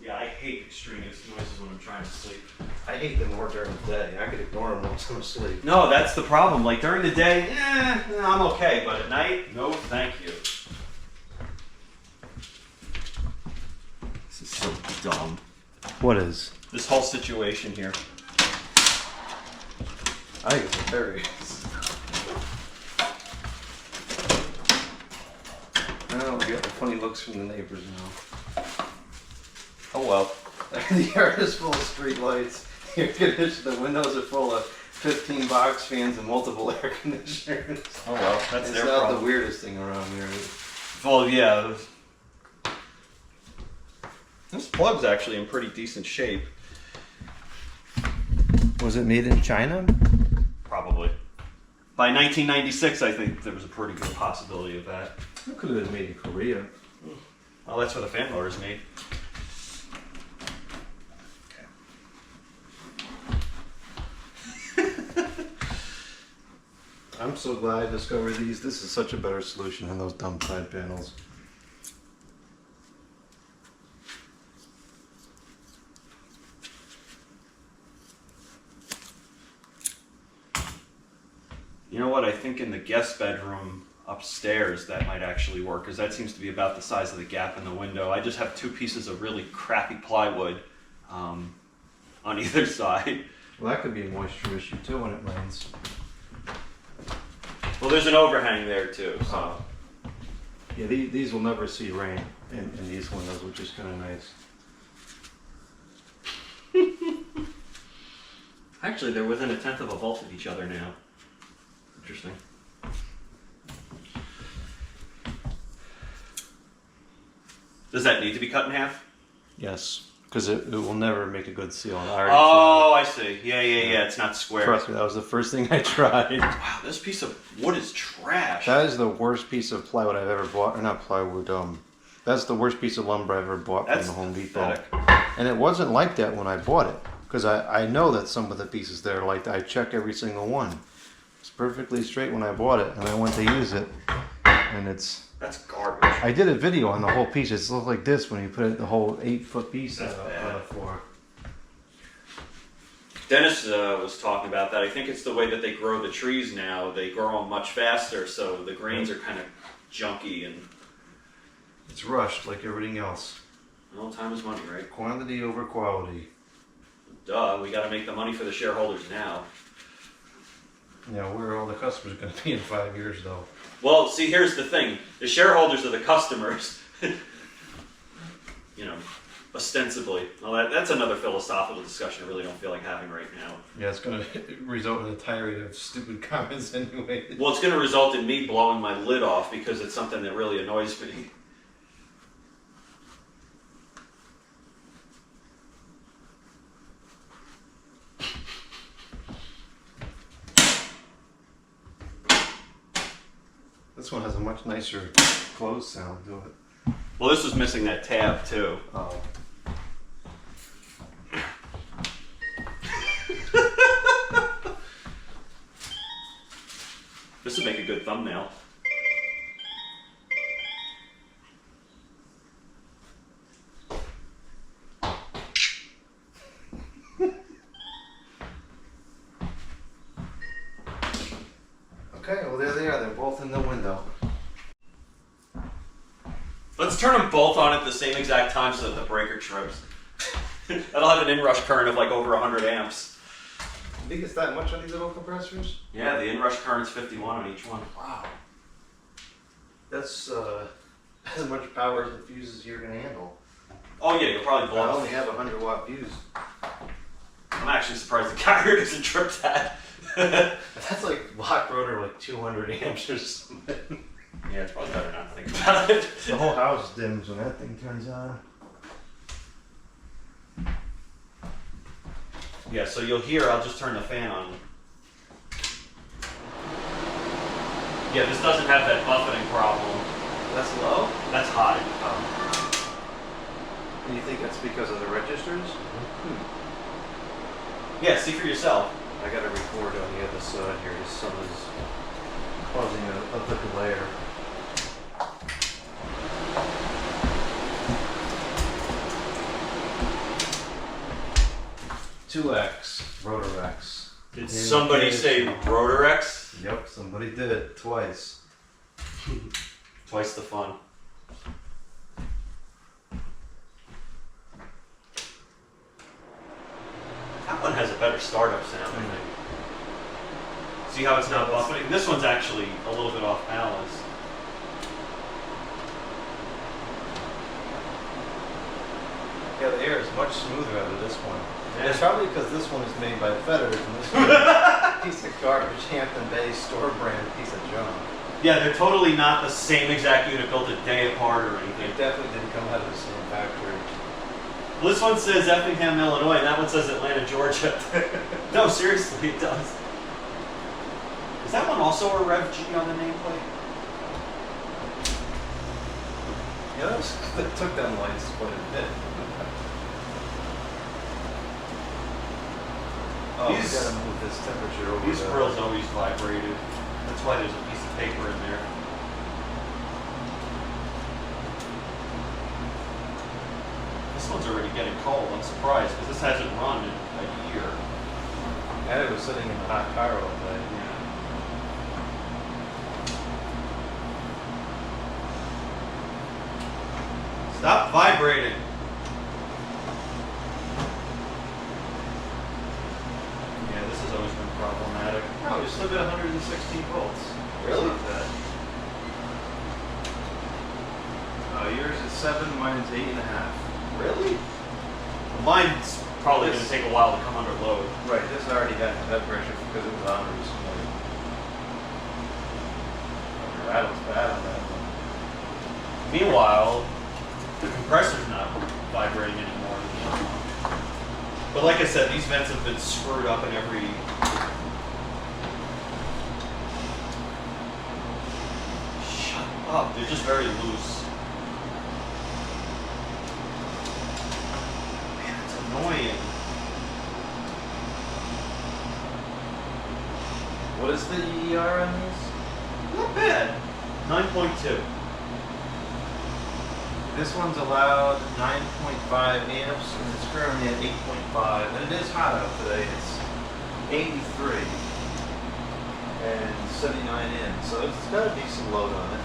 Yeah, I hate extraneous noises when I'm trying to sleep. I hate them more during the day. I could ignore them once I'm asleep. No, that's the problem. Like during the day, I'm okay, but at night, no, thank you. This is so dumb. What is? This whole situation here. I think it's hilarious. Oh, we got the funny looks from the neighbors now. Oh well. The yard is full of street lights. The air conditioner, the windows are full of 15 box fans and multiple air conditioners. Oh well, that's It's their not problem. the weirdest thing around here. Well, yeah. This plug's actually in pretty decent shape. Was it made in China? Probably. By 1996, I think there was a pretty good possibility of that. It could have been made in Korea. Well, that's where the fan motor's made. I'm so glad I discovered these. This is such a better solution than those dumb side panels. You know what? I think in the guest bedroom upstairs that might actually work, because that seems to be about the size of the gap in the window. I just have two pieces of really crappy plywood on either side. Well, that could be a moisture issue too when it rains. Well, there's an overhang there too, so. Yeah, these will never see rain in these windows, which is kind of nice. Actually, they're within 1/10 of a volt of each other now. Interesting. Does that need to be cut in half? Yes, because it will never make a good seal. Oh, I see. Yeah. It's not square. Trust me, that was the first thing I tried. Wow, this piece of wood is trash. That is the worst piece of plywood I've ever bought. Or not plywood, that's the worst piece of lumber I've ever bought from the Home Depot. pathetic. And it wasn't like that when I bought it. Because I know that some of the pieces there are like that. I check every single one. It's perfectly straight when I bought it. And I went to use it. And That's garbage. I did a video on the whole piece. It looks like this when you put it, the whole 8-foot piece That's on bad. the floor. Dennis was talking about that. I think it's the way that they grow the trees now. They grow them much faster, so the grains are kind of junky and. It's rushed like everything else. Well, time is money, right? Quantity over quality. Duh, we got to make the money for the shareholders now. You know, where are all the customers going to be in 5 years, though? Well, see, here's the thing. The shareholders are the customers. You know, ostensibly. Well, that's another philosophical discussion I really don't feel like having right now. Yeah, it's going to result in a tirade of stupid comments anyway. Well, it's going to result in me blowing my lid off because it's something that really annoys me. This one has a much nicer close sound to it. Well, this was missing that tab, too. Oh. This would make a good thumbnail. Okay, well there they are. They're both in the window. Let's turn them both on at the same exact time so that the breaker trips. That'll have an inrush current of like over 100 amps. You think it's that much on these little compressors? Yeah, the inrush current's 51 on each one. Wow. That's as much power as the fuses you're going to handle. Oh yeah, you'll probably blow I up. only have a 100-watt fuse. I'm actually surprised the guy here doesn't trip that. That's like block rotor, like 200 amps or something. Yeah, it's probably better not to think about it. The whole house dims when that thing turns on. Yeah, so you'll hear, I'll just turn the fan on. Yeah, this doesn't have that buffeting problem. That's low? That's high. And you think that's because of the registers? Yeah, see for yourself. I got a record on the other side here. The sun is causing a bit of glare. $2X Rotorex. Did somebody say Rotorex? Yep, somebody did it twice. Twice the fun. That one has a better startup sound, I think. See how it's not buffeting? This one's actually a little bit off balance. Yeah, the air is much smoother out of this one. Yeah. It's probably because this one is made by Fetters and this one is a piece of garbage, Hampton Bay store brand piece of junk. Yeah, they're totally not the same exact unit built a day apart or anything. It definitely didn't come out of the same factory. Well, this one says Effingham, Illinois, and that one says Atlanta, Georgia. No, seriously, it does. Is that one also a Rev G on the nameplate? Yeah, that took them lights quite a bit. Oh, we gotta move this temperature over. These grills always vibrated. That's why there's a piece of paper in there. This one's already getting cold. I'm surprised because this hasn't run in a year. And it was sitting in the hot car all day. Stop vibrating. Yeah, this has always been problematic. No, we still got 116 volts. Really? It's not bad. Yours is 7, mine is 8.5. Really? Well, mine's probably going to take a while to come under load. Right, this already had that pressure because it was on recently. The rattle's bad on that one. Meanwhile, the compressor's not vibrating anymore than the other one. But like I said, these vents have been screwed up in every... Shut up, they're just very loose. Man, it's annoying. What is the EER on these? Not bad. 9.2. This one's allowed 9.5 amps, and it's currently at 8.5. And it is hot out today. It's 83 and 79 in, so it's got a decent load on it.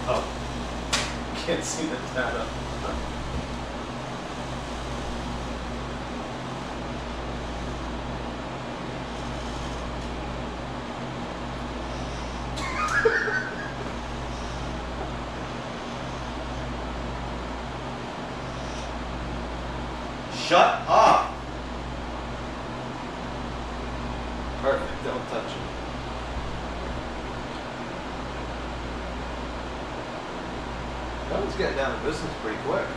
Oh. Can't see the data. Shut up! Perfect, don't touch it. That one's getting down to business pretty quick.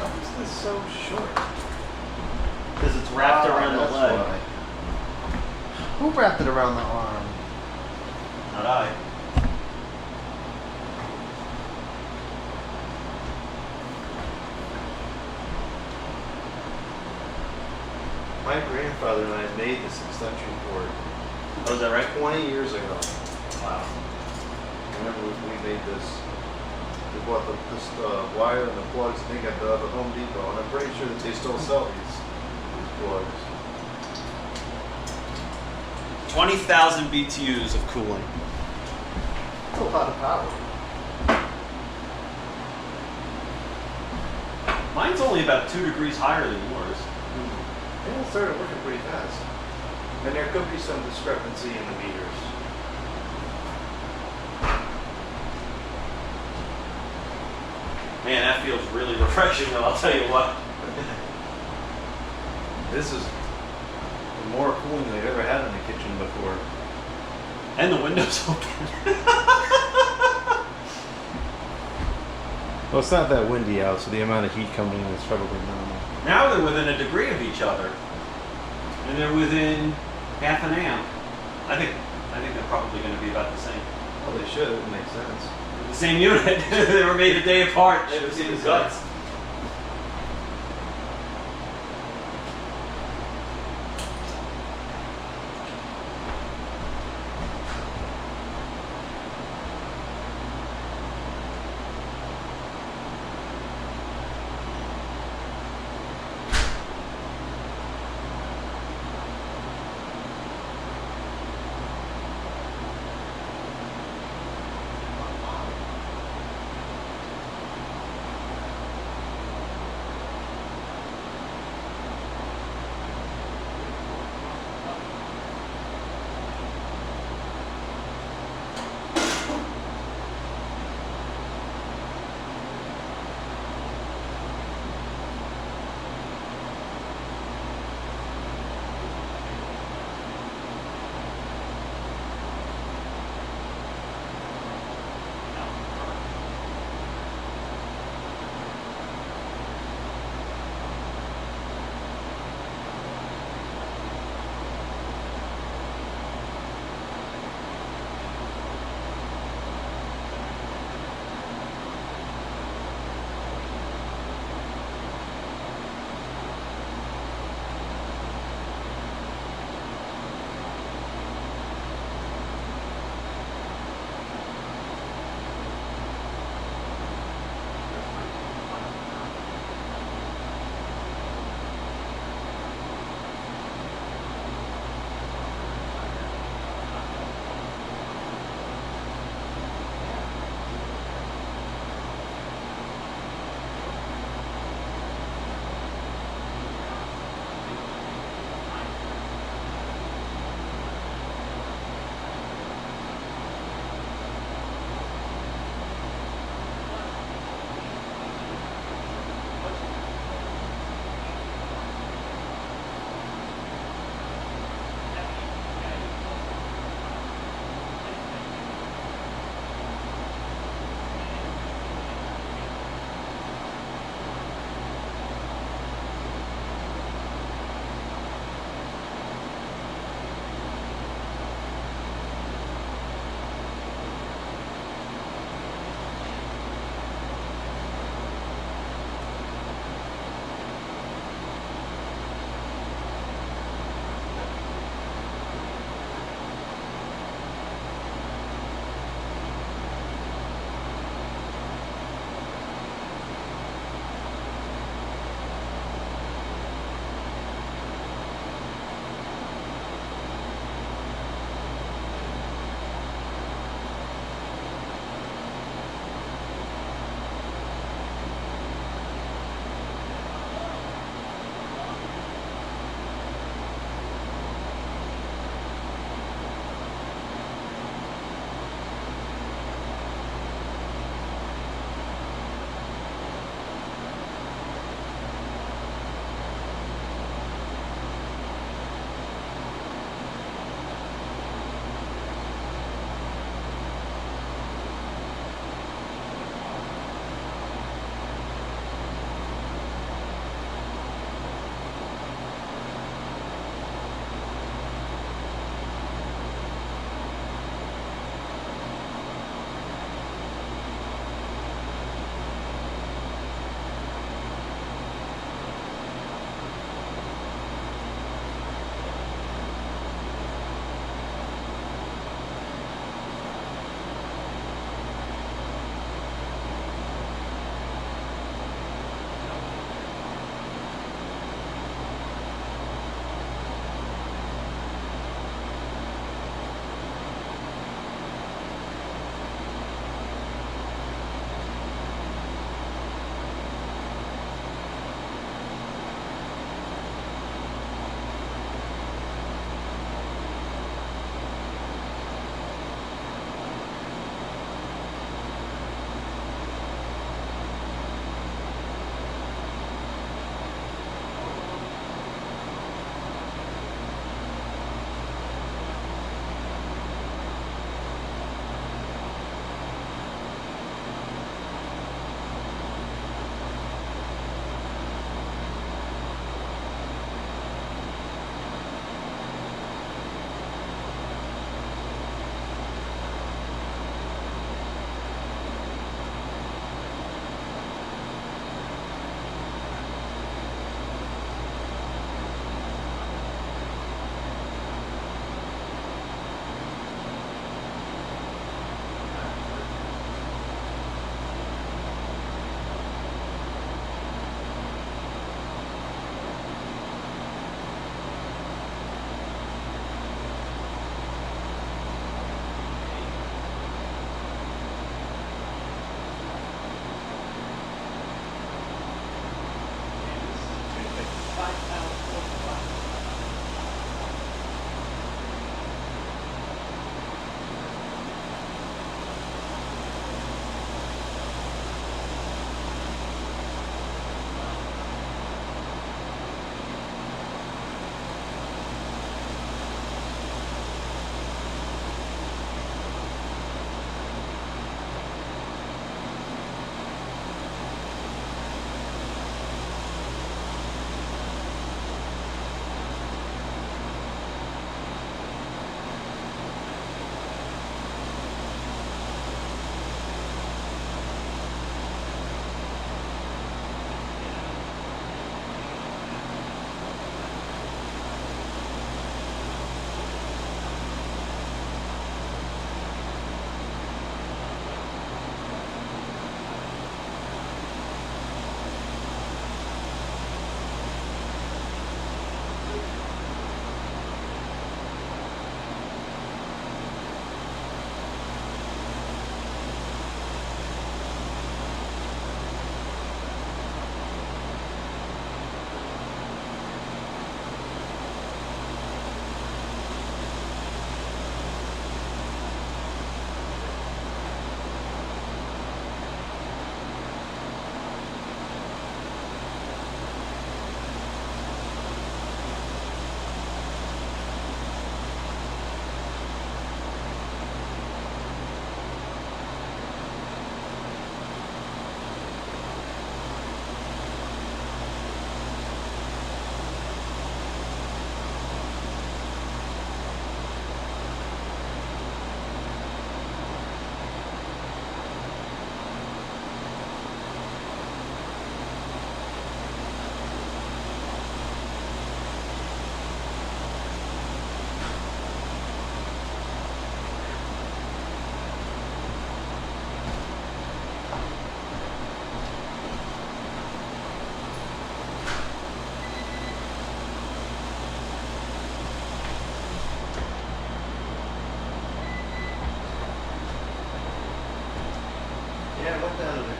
Why is this so short? Because it's wrapped around the That's leg. why. Who wrapped it around the arm? Not I. My grandfather and I made this extension cord Oh, is that right? 20 years ago. Wow. Remember we made this. We bought this wire and the plugs, I think, at the Home Depot, and I'm pretty sure that they still sell these plugs. 20,000 BTUs of cooling. That's a lot of power. Mine's only about 2 degrees higher than yours. And it started working pretty fast. And there could be some discrepancy in the meters. Man, that feels really refreshing though, I'll tell you what. This is more cooling than I've ever had in the kitchen before. And the window's open. Well, it's not that windy out, so the amount of heat coming in is probably normal. Now they're within a degree of each other. And they're within half an amp. I think they're probably going to be about the same. Well, they should. It would make sense. The same unit. They were made a day apart. Should See be the the guts.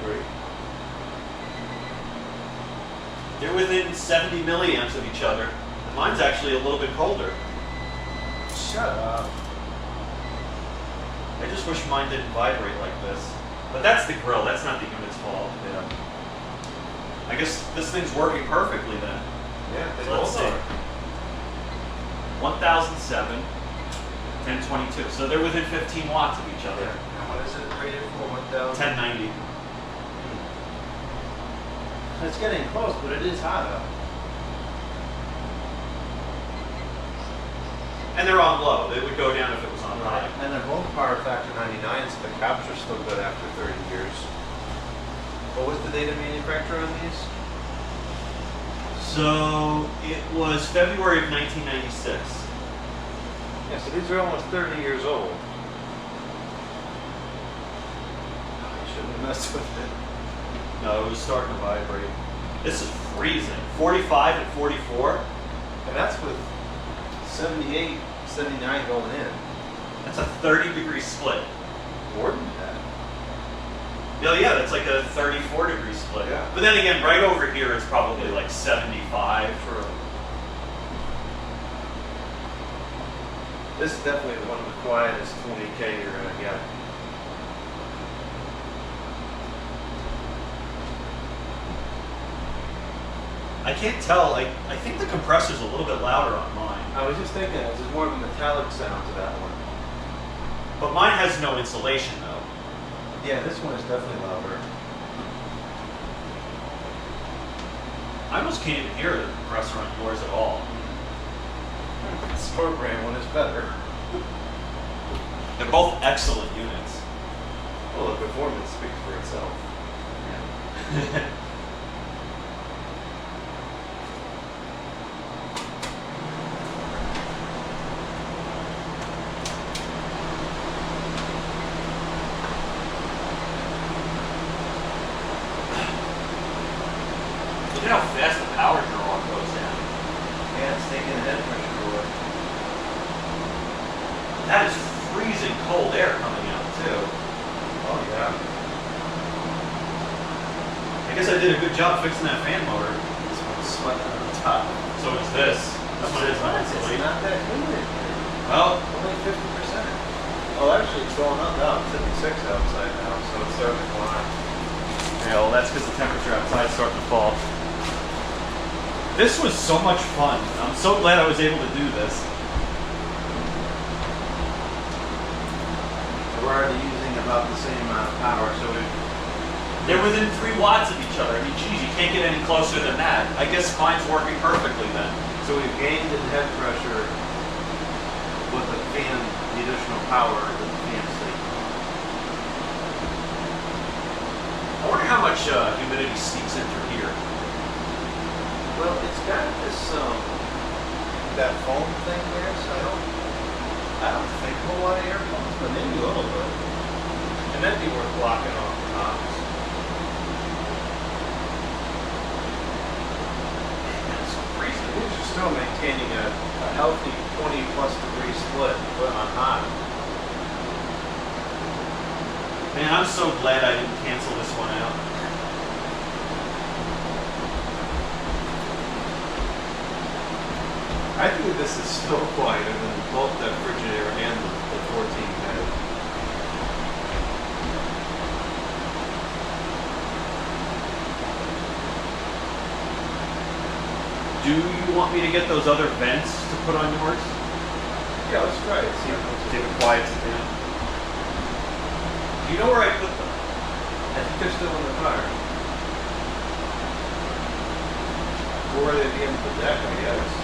Great. They're within 70 milliamps of each other. And mine's actually a little bit colder. Shut up. I just wish mine didn't vibrate like this. But that's the grill, that's not the unit's fault. Yeah. I guess this thing's working perfectly then. Yeah, they So let's both see. are. 1007, 1022. So they're within 15 watts of each other. Yeah. And what is it rated for? 1,000? 1090. It's getting close, but it is hot out. And they're on low. They would go down if it was on high. And they're both power factor 99, so the capture's still good after 30 years. What was the date of manufacture on these? So it was February of 1996. Yeah, so these are almost 30 years old. I shouldn't have messed with it. No, it was starting to vibrate. This is freezing. 45 and 44. And that's with 78, 79 going in. That's a 30-degree split. More than that. Yeah, that's like a 34-degree split. Yeah. But then again, right over here is probably like 75 for. This is definitely one of the quietest 20K you're gonna get. I can't tell. I think the compressor's a little bit louder on mine. I was just thinking, there's more of a metallic sound to that one. But mine has no insulation though. Yeah, this one is definitely louder. I almost can't even hear the compressor on yours at all. The store brand one is better. They're both excellent units. Well, the performance speaks for itself. Look at how fast the power draw goes down. Yeah, it's taking a head pressure away. That is freezing cold air coming out too. Oh yeah. I guess I did a good job fixing that fan motor. This one's sweating on the top. So is this. This one is not It's insulated. not that good in here. Well, Only 50%. Oh, actually, it's going up now. It's 56 outside now, so it's starting to climb. yeah, well that's because the temperature outside is starting to fall. This was so much fun. I'm so glad I was able to do this. We're already using about the same amount of power, so They're within 3 watts of each other. I mean, geez, you can't get any closer than that. I guess mine's working perfectly then. we've gained in head pressure with the fan, the additional power that the fan's taking. I wonder how much humidity sneaks in through here. Well, it's got this that foam thing there, so I don't think a whole lot of air comes, but maybe a little bit. And that'd be worth blocking off the tops. It's freezing. You're still maintaining a healthy 20+ degree split on hot. Man, I'm so glad I didn't cancel this one out. I think this is still quieter than both the Frigidaire and the 14 head. Do you want me to get those other vents to put on yours? Yeah, let's try it. See See if it quiets it down. Do you know where I put them? I think they're still in the car. Or are they at the end of the deck, I guess.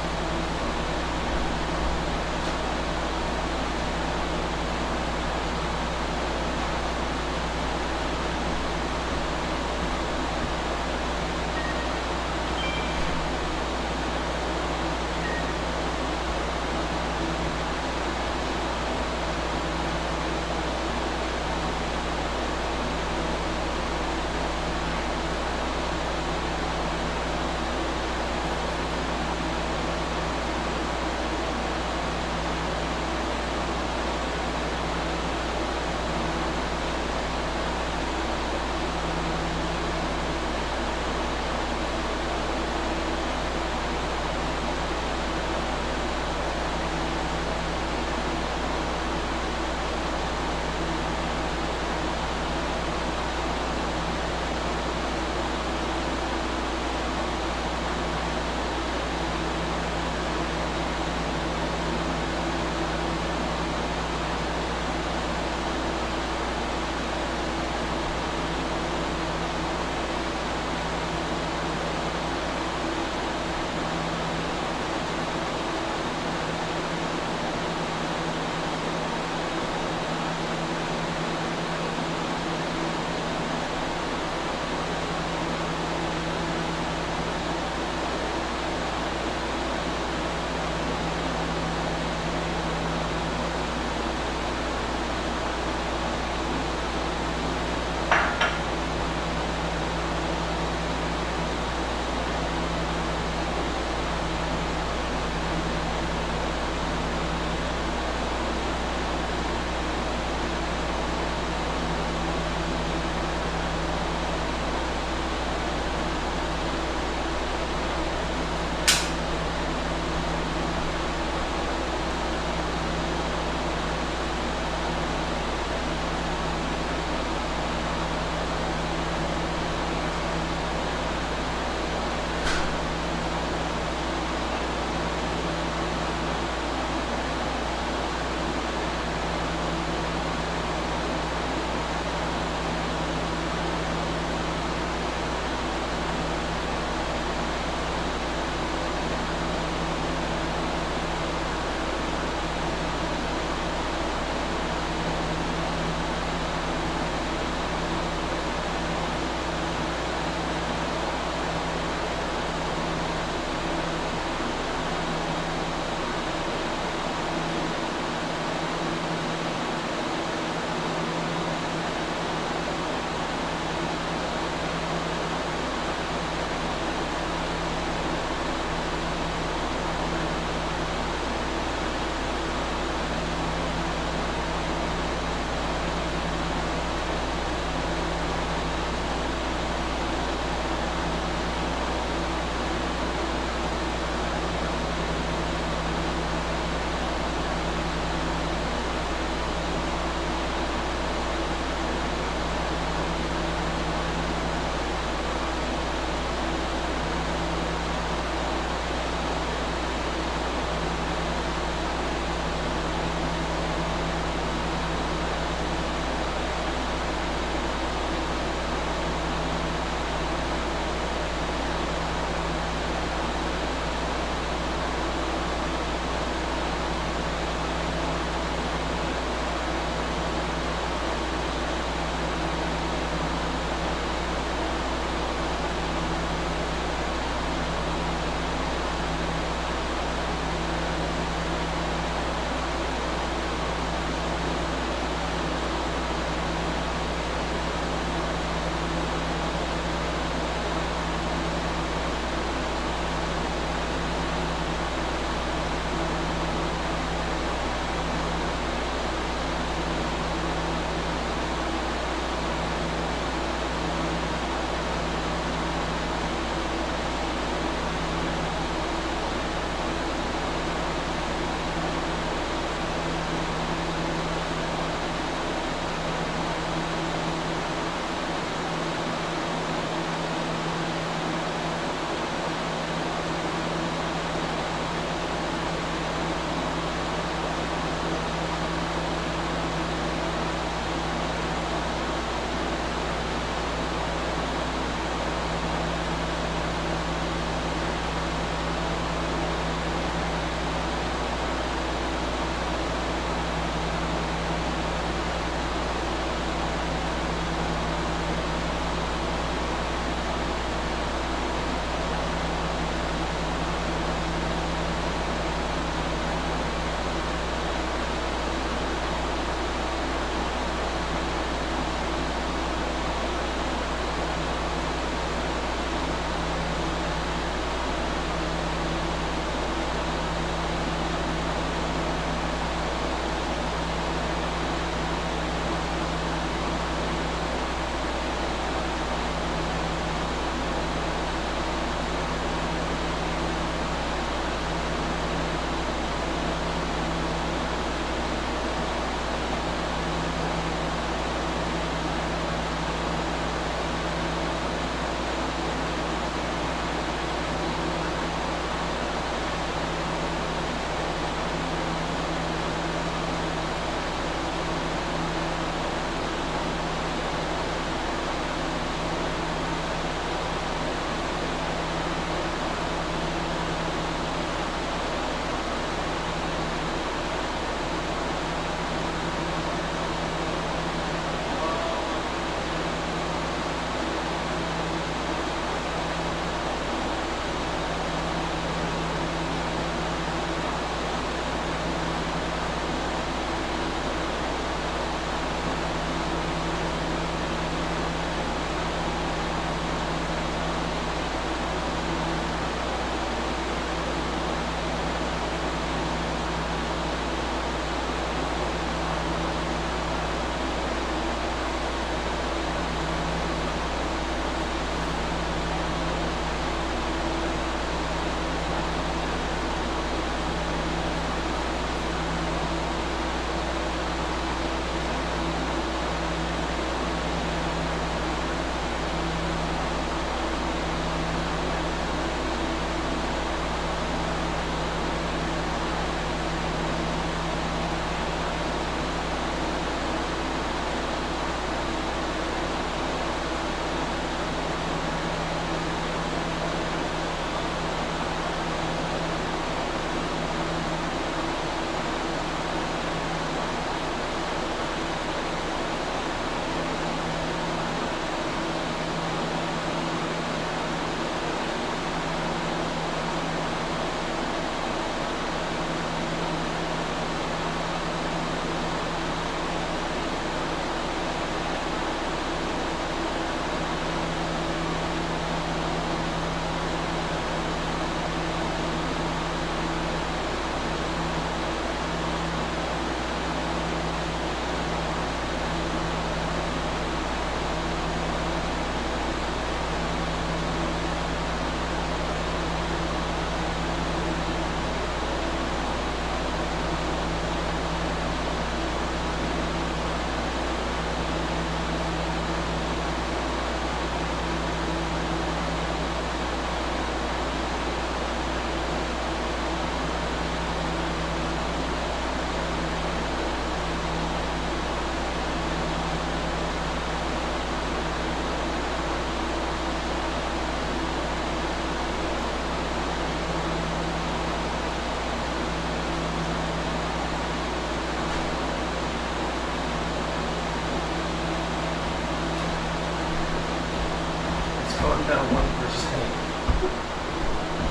I'm down 1%.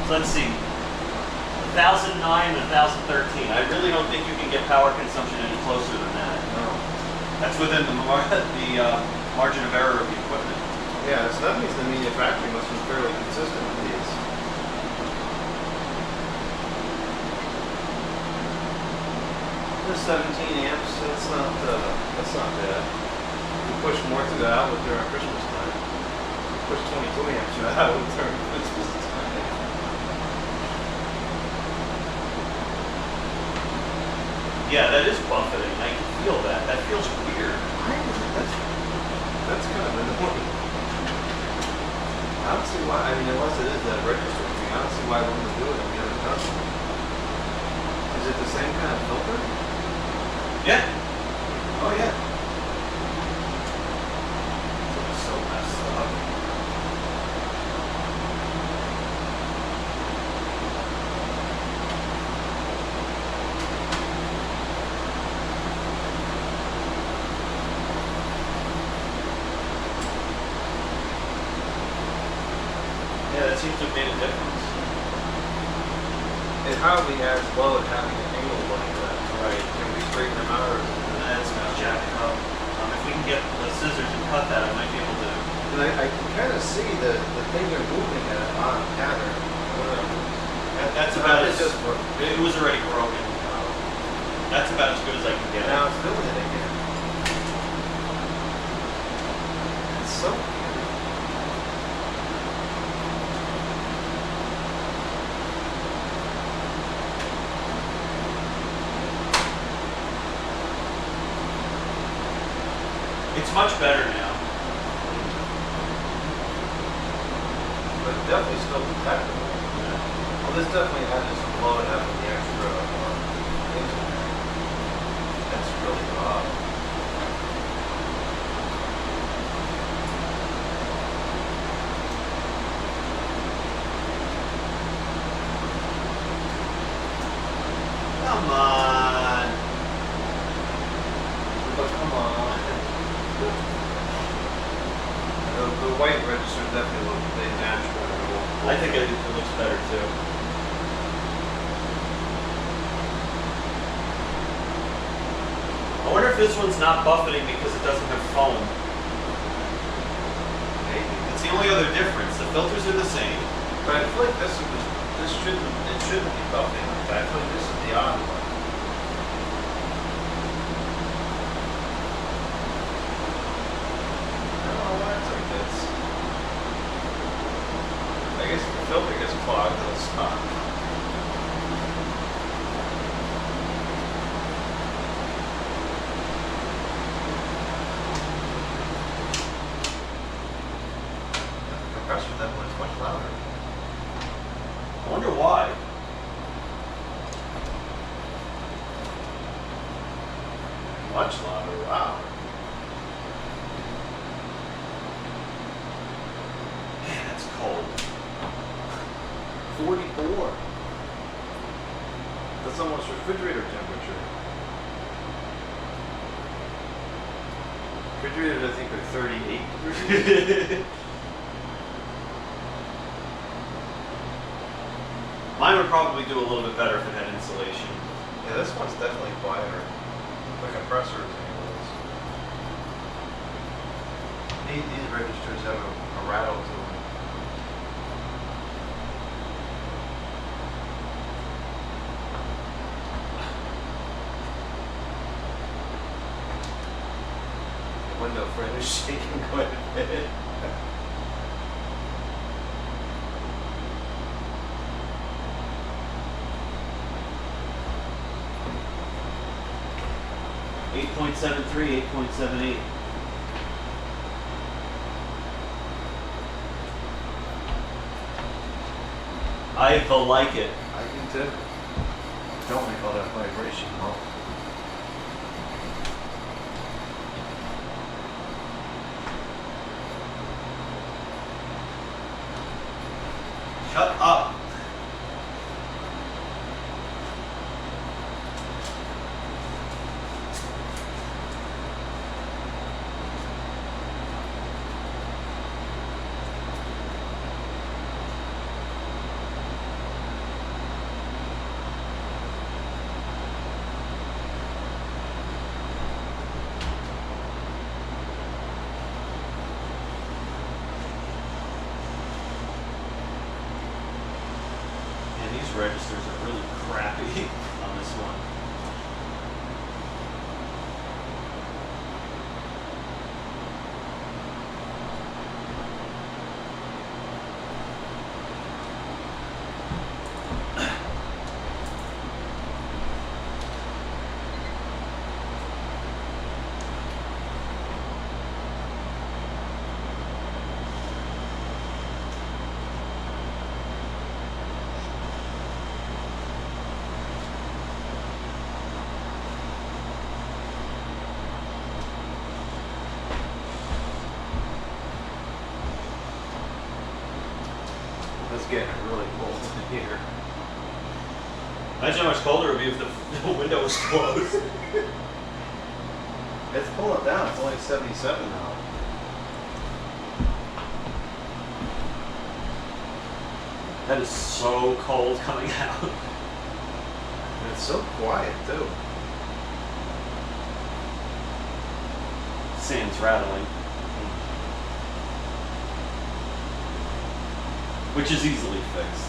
So let's see. 1,009 and 1,013. I really don't think you can get power consumption any closer than that. No. That's within the margin of error of the equipment. Yeah, so that means the manufacturing must be fairly consistent with these. The 17 amps, that's not bad. We push more through the outlet during Christmas time. We push 22 amps through the outlet during Christmas time. Yeah, that is buffeting. I can feel that. That feels weird. That's kind of annoying. I don't see why. I mean, unless it is that register thing, I don't see why one would do it and the other doesn't. Is it the same kind of filter? Yeah. Oh yeah. It's so messed up. Yeah, that seems to have made a difference. It hardly adds load having an angle like that. Right. Can we straighten them out, or That's gonna jack it up. If we can get the scissors and cut that, I might be able to. and I can kind of see the thing they're moving at on pattern. That's about It as. just broke. It was already broken. That's about as good as I can get. Now it's doing it again. It's so weird. It's much better now. But it's definitely still detectable. Well, this definitely added some load having the extra things in there. That's really odd. Come on. But come on. The white register definitely looks they natural. I think it looks better too. I wonder if this one's not buffeting because it doesn't have foam. Maybe. It's the only other difference. The filters are the same. But I feel like this shouldn't be buffing like that. I feel like this is the odd one. I don't know why it's like this. I guess if the filter gets clogged, it'll stop. The compressor that one's much louder. I wonder why. Much louder, wow. Man, that's cold. 44. That's almost refrigerator temperature. Refrigerators, I think, are 38 degrees. Mine would probably do a little bit better if it had insulation. Yeah, this one's definitely quieter. The compressors, anyways. These registers have a rattle to them. The window frame is shaking quite a bit. 8.73, 8.78. I like it. I can too. Don't make all that vibration, though. Shut up. these registers are really crappy on this one. It's getting really cold in here. Imagine how much colder it would be if the window was closed. It's pulling down. It's only 77 now. That is so cold coming out. And it's so quiet too. Sand's rattling. Which is easily fixed.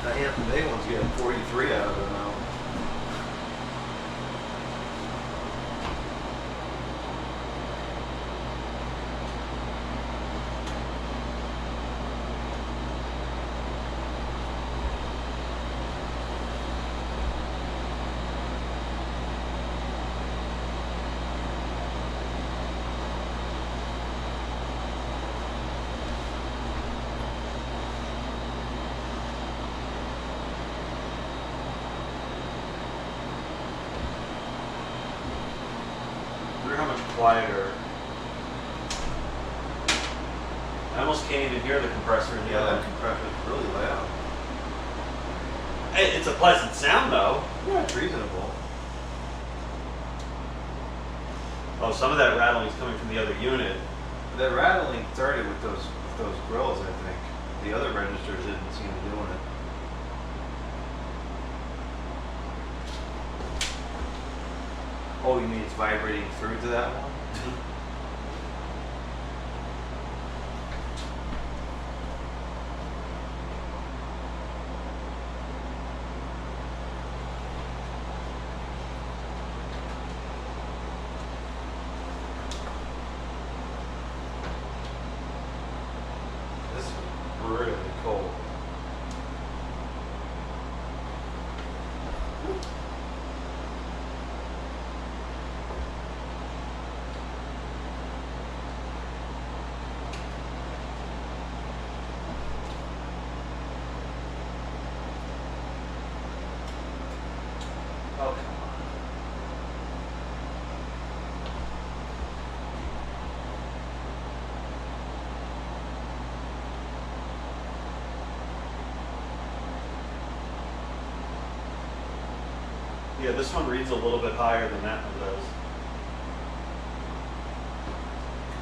The day one's getting 43 out of it now. I wonder how much quieter. I almost can't even hear the compressor in the Yeah, other. that compressor's really loud. It's a pleasant sound though. Yeah, it's reasonable. Oh, some of that rattling is coming from the other unit. The rattling started with those grills, I think. The other registers didn't seem to be doing it. Oh, you mean it's vibrating through to that one? This is really cold. Oh, come on. Yeah, this one reads a little bit higher than that one does.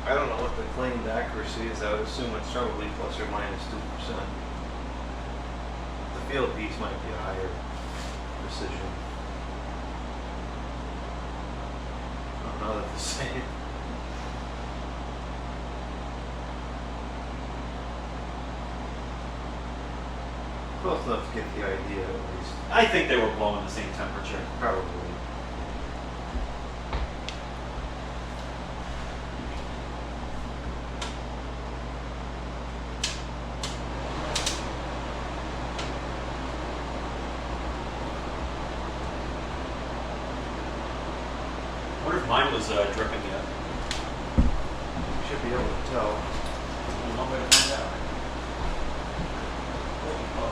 I don't know what the claimed accuracy is. I would assume it's probably plus or minus 2%. The field piece might be a higher precision. I don't know that the same. Close enough to get the idea, at least. I think they were blowing the same temperature. Probably. I wonder if mine was dripping yet. You should be able to tell. There's no way to find out. Oh,